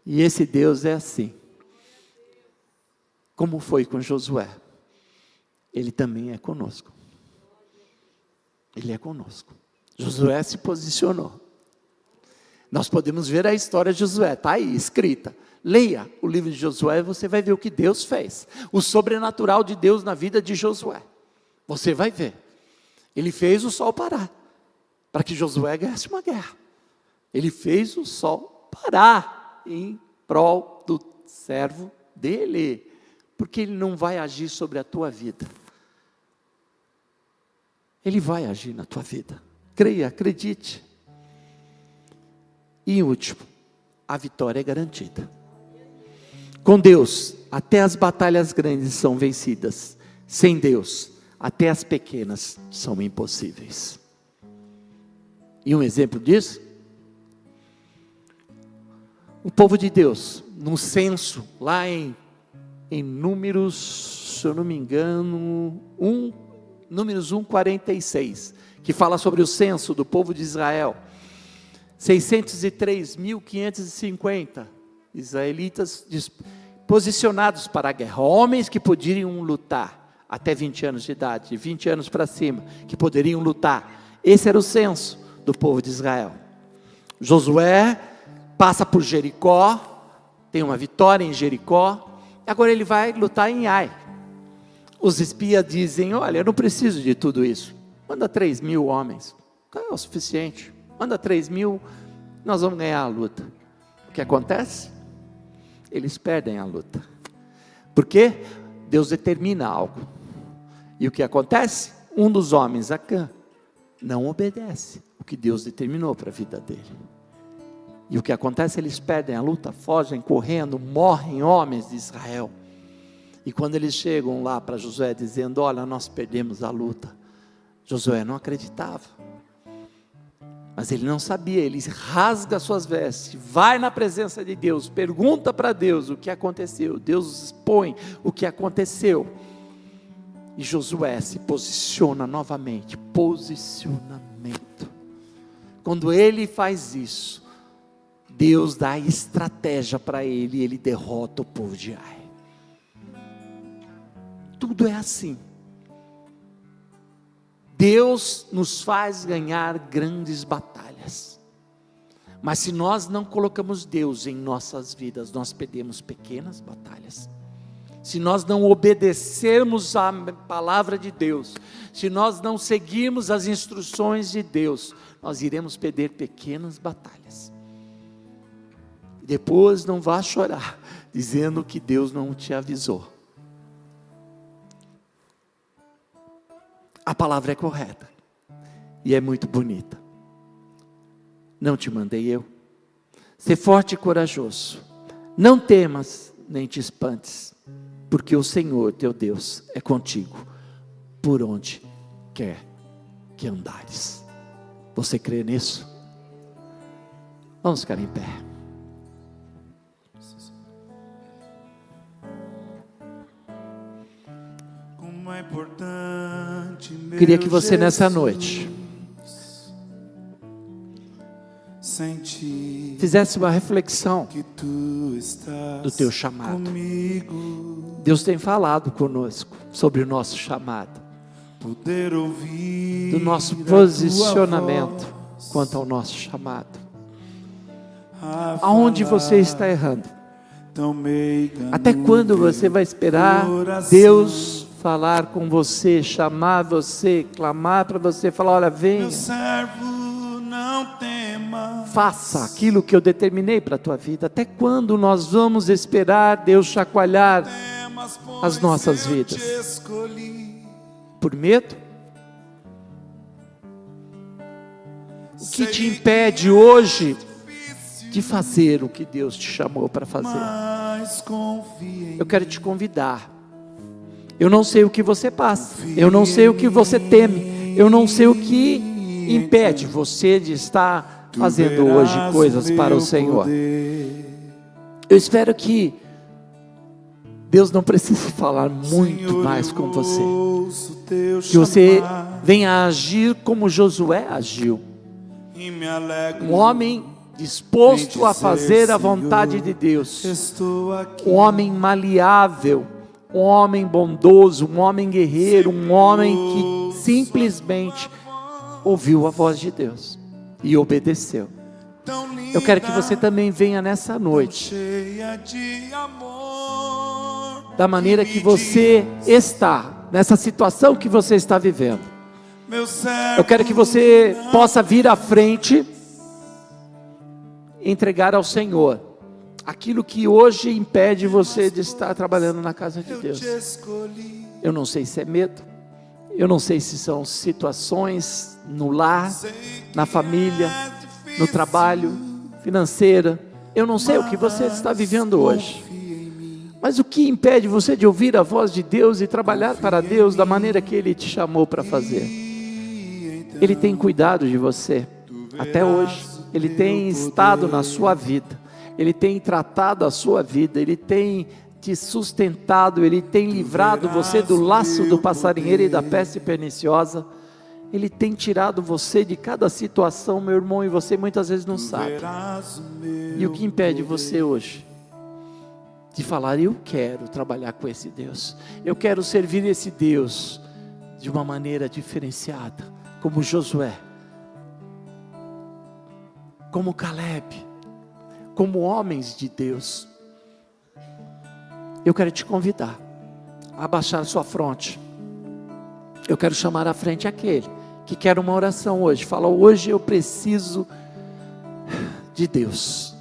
e esse Deus é assim, como foi com Josué, Ele também é conosco, Ele é conosco. Josué se posicionou, nós podemos ver a história de Josué, está aí escrita, leia o livro de Josué e você vai ver o que Deus fez, o sobrenatural de Deus na vida de Josué, você vai ver, ele fez o sol parar, para que Josué ganhasse uma guerra, ele fez o sol parar, em prol do servo dele, porque ele não vai agir sobre a tua vida, ele vai agir na tua vida, creia, acredite. E em último, a vitória é garantida. Com Deus, até as batalhas grandes são vencidas. Sem Deus, até as pequenas são impossíveis. E um exemplo disso? O povo de Deus, no censo, lá em Números, se eu não me engano, Números 1:46, que fala sobre o censo do povo de Israel. 603.550 israelitas posicionados para a guerra, homens que poderiam lutar, até 20 anos de idade, de 20 anos para cima, que poderiam lutar. Esse era o censo do povo de Israel. Josué passa por Jericó, tem uma vitória em Jericó, agora ele vai lutar em Ai. Os espias dizem: olha, eu não preciso de tudo isso, manda 3.000 homens, é o suficiente, manda 3.000, nós vamos ganhar a luta. O que acontece? Eles perdem a luta, porque Deus determina algo, e o que acontece? Um dos homens, Acã, não obedece o que Deus determinou para a vida dele, e o que acontece? Eles perdem a luta, fogem correndo, morrem homens de Israel. E quando eles chegam lá para Josué dizendo: olha, nós perdemos a luta, Josué não acreditava, mas ele não sabia. Ele rasga suas vestes, vai na presença de Deus, pergunta para Deus o que aconteceu. Deus expõe o que aconteceu, e Josué se posiciona novamente. Posicionamento. Quando ele faz isso, Deus dá estratégia para ele, e ele derrota o povo de Ai. Tudo é assim. Deus nos faz ganhar grandes batalhas, mas se nós não colocamos Deus em nossas vidas, nós perdemos pequenas batalhas. Se nós não obedecermos à palavra de Deus, se nós não seguirmos as instruções de Deus, nós iremos perder pequenas batalhas. Depois não vá chorar, dizendo que Deus não te avisou. A palavra é correta, e é muito bonita. Não te mandei eu? Ser forte e corajoso, não temas, nem te espantes, porque o Senhor teu Deus é contigo, por onde quer que andares. Você crê nisso? Vamos ficar em pé. Como é importante, meu Queria que você Jesus, nessa noite sentir fizesse uma reflexão que tu estás do teu chamado. comigo, Deus tem falado conosco sobre o nosso chamado, poder ouvir do nosso a tua posicionamento voz, quanto ao nosso chamado. a Aonde falar você está errando? tão meiga Até no quando você vai esperar coração? Deus falar com você, chamar você, clamar para você, falar: olha, vem, Meu servo, não temas, faça aquilo que eu determinei para a tua vida? Até quando nós vamos esperar Deus chacoalhar temas, pois as nossas eu vidas? te escolhi. Por medo? O que te impede hoje de fazer o que Deus te chamou para fazer? Mas confia em Eu quero te convidar. Eu não sei o que você passa, eu não sei o que você teme, eu não sei o que impede você de estar fazendo hoje coisas para o Senhor. Eu espero que Deus não precise falar muito mais com você, que você venha agir como Josué agiu, um homem disposto a fazer a vontade de Deus, um homem maleável, um homem bondoso, um homem guerreiro, um homem que simplesmente ouviu a voz de Deus e obedeceu. Eu quero que você também venha nessa noite, da maneira que você está, nessa situação que você está vivendo. Eu quero que você possa vir à frente, entregar ao Senhor aquilo que hoje impede você de estar trabalhando na casa de Deus. Eu não sei se é medo, eu não sei se são situações no lar, na família, no trabalho, financeira. Eu não sei o que você está vivendo hoje, mas o que impede você de ouvir a voz de Deus e trabalhar para Deus da maneira que Ele te chamou para fazer? Ele tem cuidado de você até hoje, Ele tem estado na sua vida, Ele tem tratado a sua vida, Ele tem te sustentado, Ele tem livrado você do laço do passarinheiro e da peste perniciosa. Ele tem tirado você de cada situação, meu irmão, e você muitas vezes não sabe. E o que impede você hoje de falar: eu quero trabalhar com esse Deus, eu quero servir esse Deus de uma maneira diferenciada, como Josué, como Caleb, como homens de Deus. Eu quero te convidar a abaixar sua fronte. Eu quero chamar à frente aquele que quer uma oração hoje. Fala: hoje eu preciso de Deus.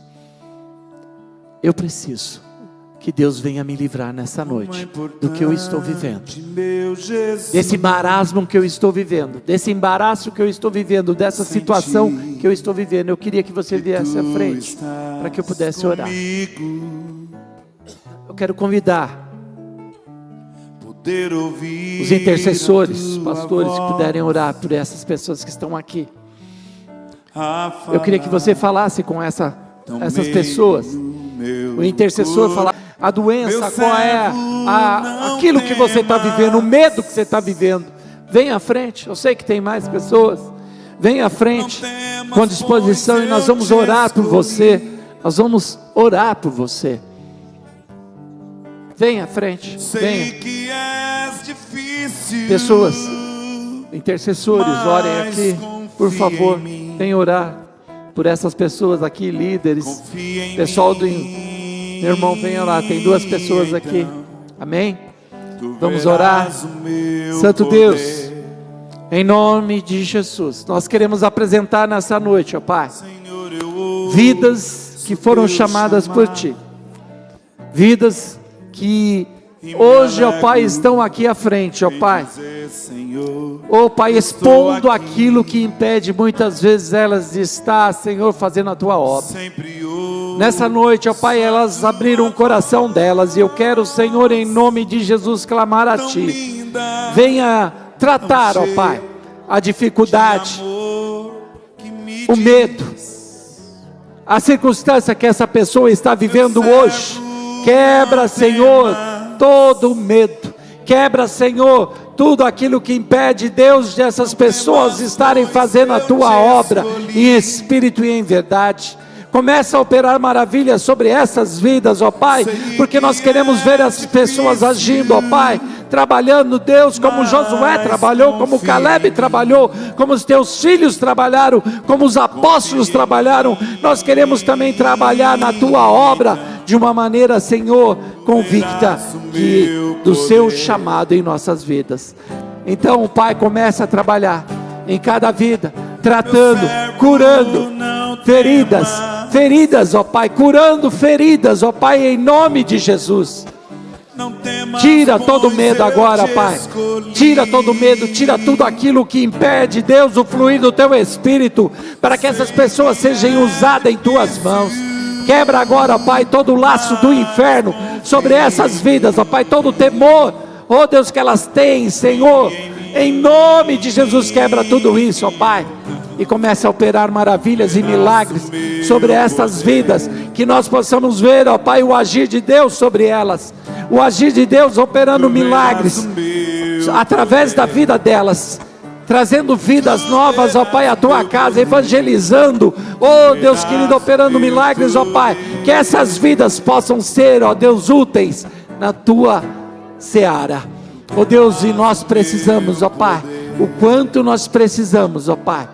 Eu preciso que Deus venha me livrar nessa noite do que eu estou vivendo, desse marasmo que eu estou vivendo, desse embaraço que eu estou vivendo, dessa situação que eu estou vivendo. Eu queria que você viesse à frente para que eu pudesse orar. Eu quero convidar os intercessores, os pastores que puderem orar por essas pessoas que estão aqui. Eu queria que você falasse com essas pessoas. O intercessor falar a doença, qual é aquilo que você está vivendo, o medo que você está vivendo. Vem à frente, eu sei que tem mais pessoas. Vem à frente com disposição e nós vamos orar por você. Nós vamos orar por você. Vem à frente, venha. Pessoas, intercessores, orem aqui, por favor. Venha orar por essas pessoas aqui, líderes, pessoal do... Meu irmão, venha lá, tem 2 pessoas aqui, amém? Vamos orar. Santo Deus, em nome de Jesus, nós queremos apresentar nessa noite, ó Pai, vidas que foram chamadas por Ti, vidas que hoje, ó Pai, estão aqui à frente, ó Pai, ó Pai, expondo aquilo que impede muitas vezes elas de estar, Senhor, fazendo a Tua obra. Nessa noite, ó Pai, elas abriram o coração delas, e eu quero, Senhor, em nome de Jesus, clamar a Ti. Venha tratar, ó Pai, a dificuldade, o medo, a circunstância que essa pessoa está vivendo hoje. Quebra, Senhor, todo o medo. Quebra, Senhor, tudo aquilo que impede, Deus, dessas pessoas estarem fazendo a Tua obra em espírito e em verdade. Começa a operar maravilhas sobre essas vidas, ó Pai, porque nós queremos ver as pessoas agindo, ó Pai, trabalhando, Deus, como Josué trabalhou, como Caleb trabalhou, como os Teus filhos trabalharam, como os apóstolos trabalharam. Nós queremos também trabalhar na Tua obra de uma maneira, Senhor, convicta do Seu chamado em nossas vidas. Então, Pai, começa a trabalhar em cada vida, tratando, curando feridas, ó Pai, curando feridas, ó Pai, em nome de Jesus. Tira todo medo agora, Pai. Tira todo medo, tira tudo aquilo que impede, Deus, o fluir do Teu Espírito, para que essas pessoas sejam usadas em Tuas mãos. Quebra agora, Pai, todo o laço do inferno sobre essas vidas, ó Pai, todo o temor, ó Deus, que elas têm, Senhor, em nome de Jesus, quebra tudo isso, ó Pai, e comece a operar maravilhas e milagres sobre essas vidas, que nós possamos ver, ó Pai, o agir de Deus sobre elas, o agir de Deus operando milagres através da vida delas, trazendo vidas novas, ó Pai, à Tua casa, evangelizando, ó Deus querido, operando milagres, ó Pai, que essas vidas possam ser, ó Deus, úteis na Tua seara, ó Deus, e nós precisamos, ó Pai, o quanto nós precisamos, ó Pai,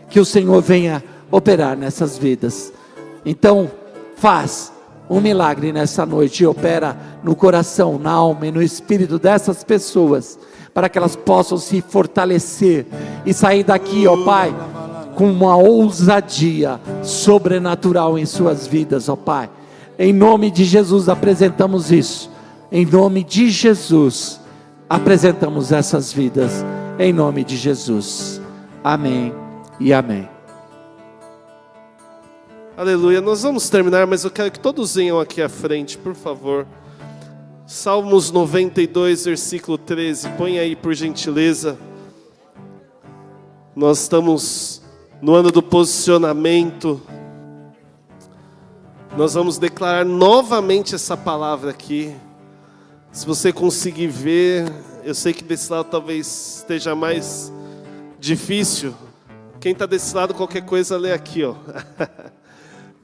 que o Senhor venha operar nessas vidas. Então, faz um milagre nessa noite e opera no coração, na alma e no espírito dessas pessoas, para que elas possam se fortalecer e sair daqui, ó Pai, com uma ousadia sobrenatural em suas vidas, ó Pai. Em nome de Jesus apresentamos isso. Em nome de Jesus apresentamos essas vidas. Em nome de Jesus. Amém e amém. Aleluia. Nós vamos terminar, mas eu quero que todos venham aqui à frente, por favor. Salmos 92, versículo 13. Põe aí, por gentileza. Nós estamos no ano do posicionamento. Nós vamos declarar novamente essa palavra aqui. Se você conseguir ver, eu sei que desse lado talvez esteja mais difícil. Quem está desse lado, qualquer coisa, lê aqui, ó.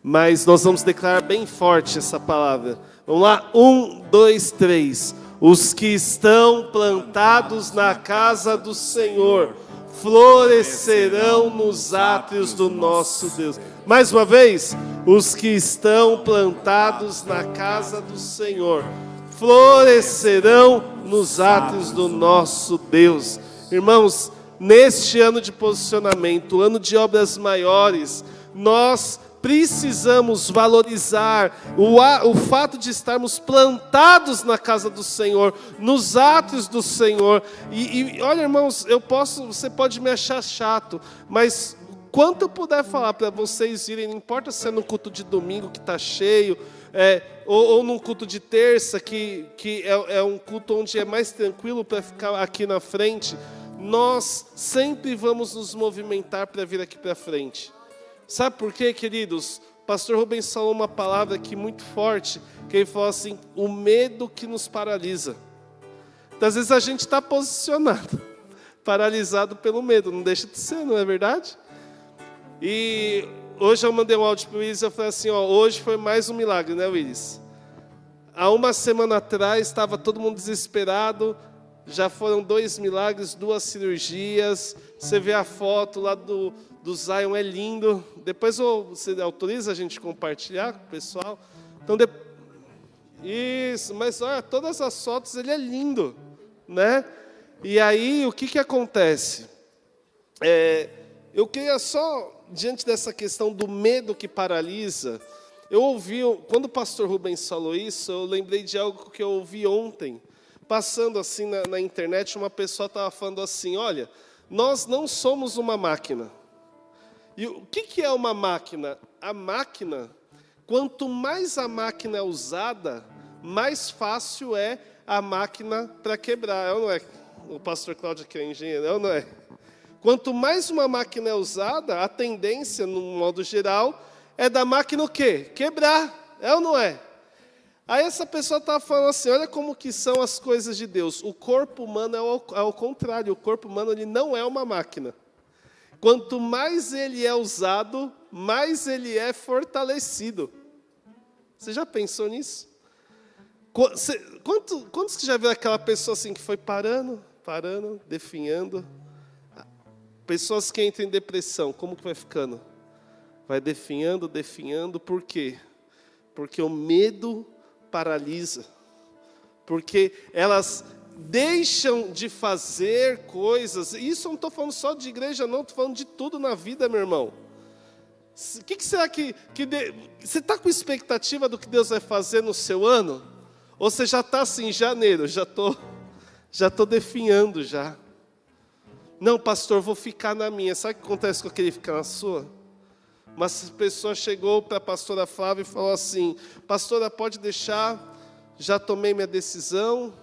Mas nós vamos declarar bem forte essa palavra. Vamos lá, 1, 2, 3. Os que estão plantados na casa do Senhor florescerão nos átrios do nosso Deus. Mais uma vez, os que estão plantados na casa do Senhor florescerão nos átrios do nosso Deus. Irmãos, neste ano de posicionamento, ano de obras maiores, nós precisamos valorizar o fato de estarmos plantados na casa do Senhor, nos átrios do Senhor. E olha, irmãos, você pode me achar chato, mas quanto eu puder falar para vocês irem, não importa se é no culto de domingo que está cheio, ou num culto de terça, que é um culto onde é mais tranquilo para ficar aqui na frente, nós sempre vamos nos movimentar para vir aqui para frente. Sabe por quê, queridos? O pastor Rubens falou uma palavra aqui muito forte, que ele falou assim, o medo que nos paralisa. Então, às vezes a gente está posicionado, paralisado pelo medo, não deixa de ser, não é verdade? E hoje eu mandei um áudio para o Willis e eu falei assim, hoje foi mais um milagre, né, Willis? Há uma semana atrás estava todo mundo desesperado, já foram 2 milagres, 2 cirurgias, você vê a foto lá do Zion, é lindo. Depois você autoriza a gente compartilhar com o pessoal? Então, isso, mas olha, todas as fotos, ele é lindo, né? E aí, o que acontece? Eu queria só, diante dessa questão do medo que paralisa, eu ouvi, quando o pastor Rubens falou isso, eu lembrei de algo que eu ouvi ontem, passando assim na internet, uma pessoa estava falando assim, olha, nós não somos uma máquina. E o que é uma máquina? A máquina, quanto mais a máquina é usada, mais fácil é a máquina para quebrar, é ou não é? O pastor Cláudio que é engenheiro, é ou não é? Quanto mais uma máquina é usada, a tendência, no modo geral, é da máquina o quê? Quebrar, é ou não é? Aí essa pessoa está falando assim, olha como que são as coisas de Deus. O corpo humano é ao contrário, o corpo humano ele não é uma máquina. Quanto mais ele é usado, mais ele é fortalecido. Você já pensou nisso? Quantos que já viram aquela pessoa assim que foi parando, definhando? Pessoas que entram em depressão, como que vai ficando? Vai definhando, por quê? Porque o medo paralisa. Porque elas deixam de fazer coisas. Isso eu não estou falando só de igreja, não. Estou falando de tudo na vida, meu irmão. O que será que você está com expectativa do que Deus vai fazer no seu ano? Ou você já está assim, em janeiro, já estou definhando já. Não, pastor, vou ficar na minha. Sabe o que acontece com aquele ficar na sua? Uma pessoa chegou para a pastora Flávia e falou assim, pastora, pode deixar, já tomei minha decisão,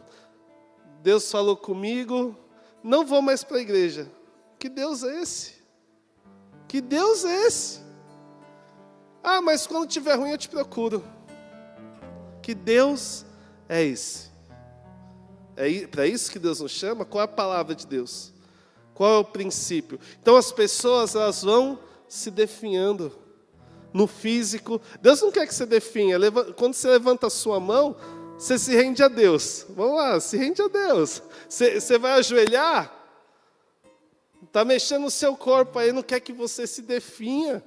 Deus falou comigo, não vou mais para a igreja. Que Deus é esse? Que Deus é esse? Ah, mas quando estiver ruim eu te procuro. Que Deus é esse? É para isso que Deus nos chama? Qual é a palavra de Deus? Qual é o princípio? Então as pessoas elas vão se definhando no físico. Deus não quer que você definha. Quando você levanta a sua mão, você se rende a Deus. Vamos lá, se rende a Deus. Você vai ajoelhar, está mexendo o seu corpo, aí não quer que você se definha.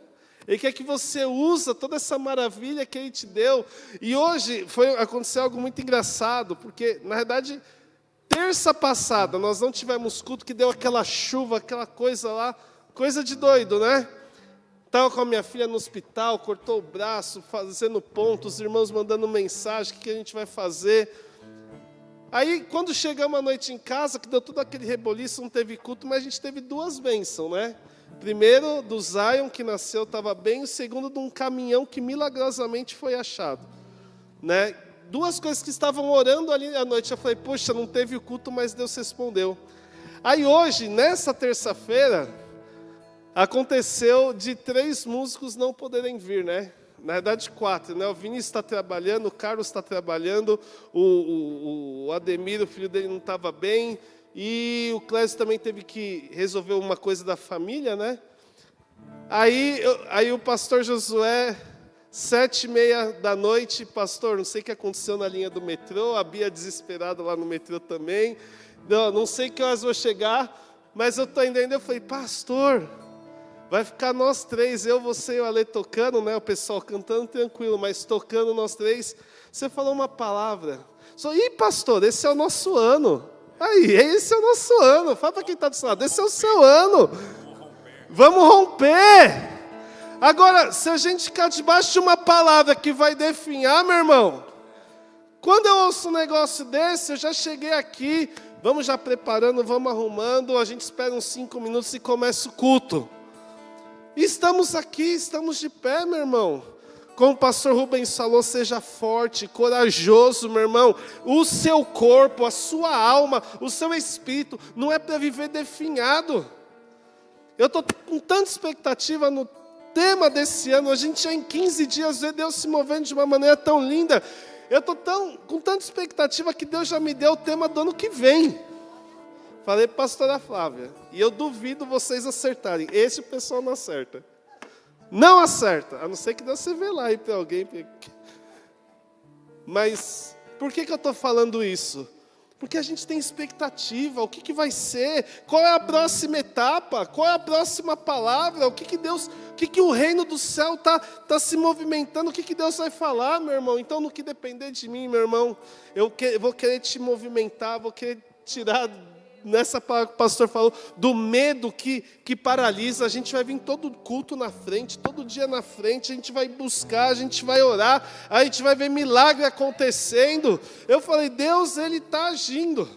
Ele quer que você use toda essa maravilha que Ele te deu. E hoje aconteceu algo muito engraçado, porque, na verdade, terça passada, nós não tivemos culto, que deu aquela chuva, aquela coisa lá, coisa de doido, né? Estava com a minha filha no hospital, cortou o braço, fazendo ponto, os irmãos mandando mensagem, o que a gente vai fazer? Aí, quando chegamos à noite em casa, que deu todo aquele reboliço, não teve culto, mas a gente teve 2 bênçãos, né? Primeiro, do Zion, que nasceu, estava bem. O segundo, de um caminhão que milagrosamente foi achado, né? 2 coisas que estavam orando ali à noite. Eu falei, puxa, não teve o culto, mas Deus respondeu. Aí hoje, nessa terça-feira, aconteceu de 3 músicos não poderem vir, né? Na verdade, 4, né? O Vinícius está trabalhando, o Carlos está trabalhando, o Ademir, o filho dele, não estava bem, E o Clésio também teve que resolver uma coisa da família, né? Aí o pastor Josué, 7h30 da noite, pastor, não sei o que aconteceu na linha do metrô, a Bia desesperada lá no metrô também, não sei que horas vou chegar, mas eu estou indo ainda. Eu falei, pastor, vai ficar nós três, eu, você e o Ale tocando, né? O pessoal cantando tranquilo, mas tocando nós três. Você falou uma palavra, ih, pastor, esse é o nosso ano. Aí, esse é o nosso ano, fala para quem está do seu lado, esse é o seu ano. Vamos romper. Agora, se a gente ficar debaixo de uma palavra que vai definhar, meu irmão, quando eu ouço um negócio desse, eu já cheguei aqui, vamos já preparando, vamos arrumando, a gente espera uns 5 minutos e começa o culto. E estamos aqui, estamos de pé, meu irmão. Como o pastor Rubens falou, seja forte, corajoso, meu irmão. O seu corpo, a sua alma, o seu espírito, não é para viver definhado. Eu estou com tanta expectativa no tema desse ano. A gente já em 15 dias vê Deus se movendo de uma maneira tão linda. Eu estou com tanta expectativa que Deus já me deu o tema do ano que vem. Falei para a pastora Flávia, e eu duvido vocês acertarem. Esse o pessoal não acerta. Não acerta, a não ser que Deus se vê lá aí para alguém. Mas por que eu estou falando isso? Porque a gente tem expectativa, o que vai ser, qual é a próxima etapa, qual é a próxima palavra, o que o reino do céu tá se movimentando, o que Deus vai falar, meu irmão. Então, no que depender de mim, meu irmão, eu vou querer te movimentar, vou querer tirar nessa palavra que o pastor falou, do medo que paralisa. A gente vai vir todo culto na frente, todo dia na frente, a gente vai buscar, a gente vai orar, a gente vai ver milagre acontecendo. Eu falei, Deus, Ele está agindo.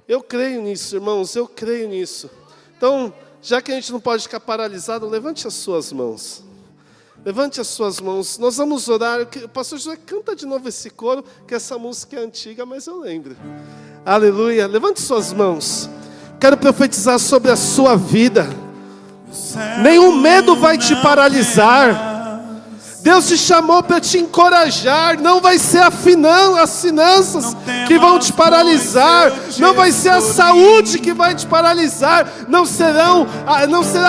Eu creio nisso, irmãos, eu creio nisso. Então, já que a gente não pode ficar paralisado, levante as suas mãos. Levante as suas mãos, nós vamos orar. O pastor José canta de novo esse coro, que essa música é antiga, mas eu lembro. Aleluia, levante suas mãos. Quero profetizar sobre a sua vida. Nenhum medo vai te paralisar. Deus te chamou para te encorajar. Não vai ser as finanças que vão te paralisar. Não vai ser a saúde que vai te paralisar. Não será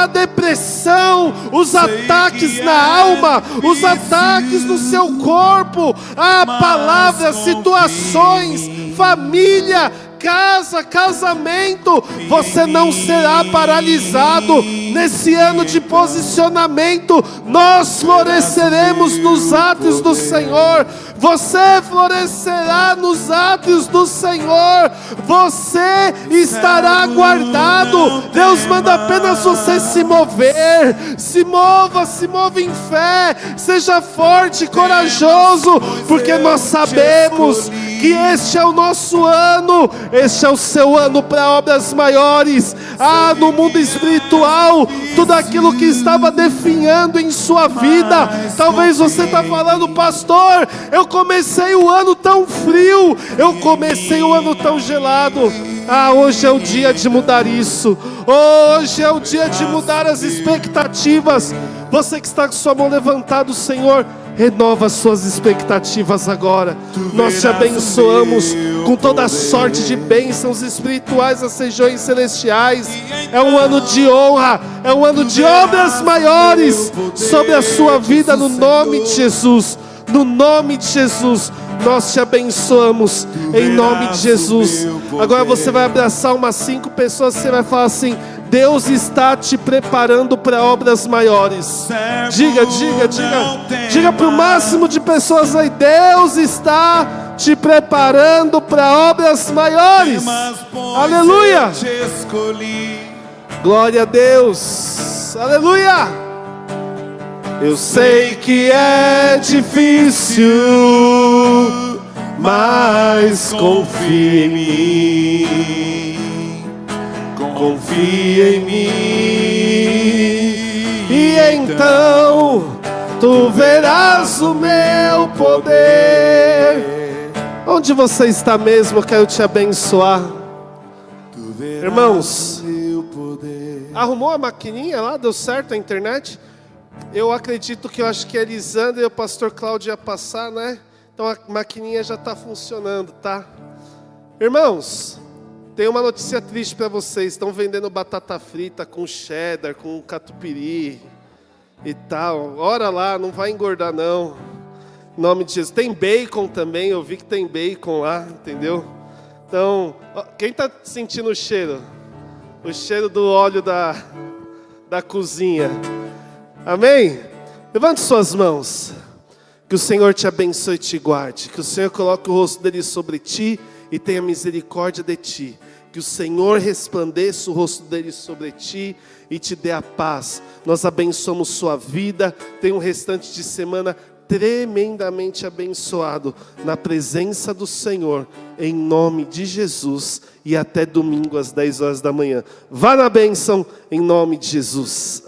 a depressão, os ataques na alma, os ataques no seu corpo, a palavra, situações, família, casa, casamento. Você não será paralisado. Nesse ano de posicionamento, nós floresceremos nos átrios do Senhor. Você florescerá nos átrios do Senhor. Você estará guardado. Deus manda apenas você se mover. Se mova em fé. Seja forte e corajoso, porque nós sabemos que este é o nosso ano. Este é o seu ano para obras maiores. No mundo espiritual, tudo aquilo que estava definhando em sua vida. Talvez você está falando, pastor, eu comecei o ano tão frio, eu comecei o ano tão gelado. Hoje é o dia de mudar isso. Hoje é o dia de mudar as expectativas. Você que está com sua mão levantada, Senhor, renova as suas expectativas agora. Nós te abençoamos com toda sorte de bênçãos espirituais das regiões celestiais. É um ano de honra, é um ano de obras maiores sobre a sua vida, no nome de Jesus. No nome de Jesus, nós te abençoamos, em nome de Jesus. Agora você vai abraçar umas 5 pessoas, você vai falar assim: Deus está te preparando para obras maiores. Diga para o máximo de pessoas aí: Deus está te preparando para obras maiores. Aleluia. Glória a Deus. Aleluia. Eu sei que é difícil, mas confia em mim. Confia em mim, e então tu verás o meu poder. Onde você está mesmo, eu quero te abençoar. Irmãos, arrumou a maquininha lá? Deu certo a internet? Eu acredito que, eu acho que a Elisandra e o pastor Cláudio ia passar, né? Então a maquininha já está funcionando, tá? Irmãos, Tem uma notícia triste para vocês. Estão vendendo batata frita com cheddar, com catupiry e tal. Ora lá, não vai engordar não. Em nome de Jesus. Tem bacon também, eu vi que tem bacon lá, entendeu? Então, quem está sentindo o cheiro? O cheiro do óleo da cozinha. Amém? Levante suas mãos. Que o Senhor te abençoe e te guarde. Que o Senhor coloque o rosto dele sobre ti e tenha misericórdia de ti. Que o Senhor resplandeça o rosto dele sobre ti e te dê a paz. Nós abençoamos sua vida. Tenha um restante de semana tremendamente abençoado na presença do Senhor, em nome de Jesus, e até domingo às 10 horas da manhã. Vá na bênção, em nome de Jesus.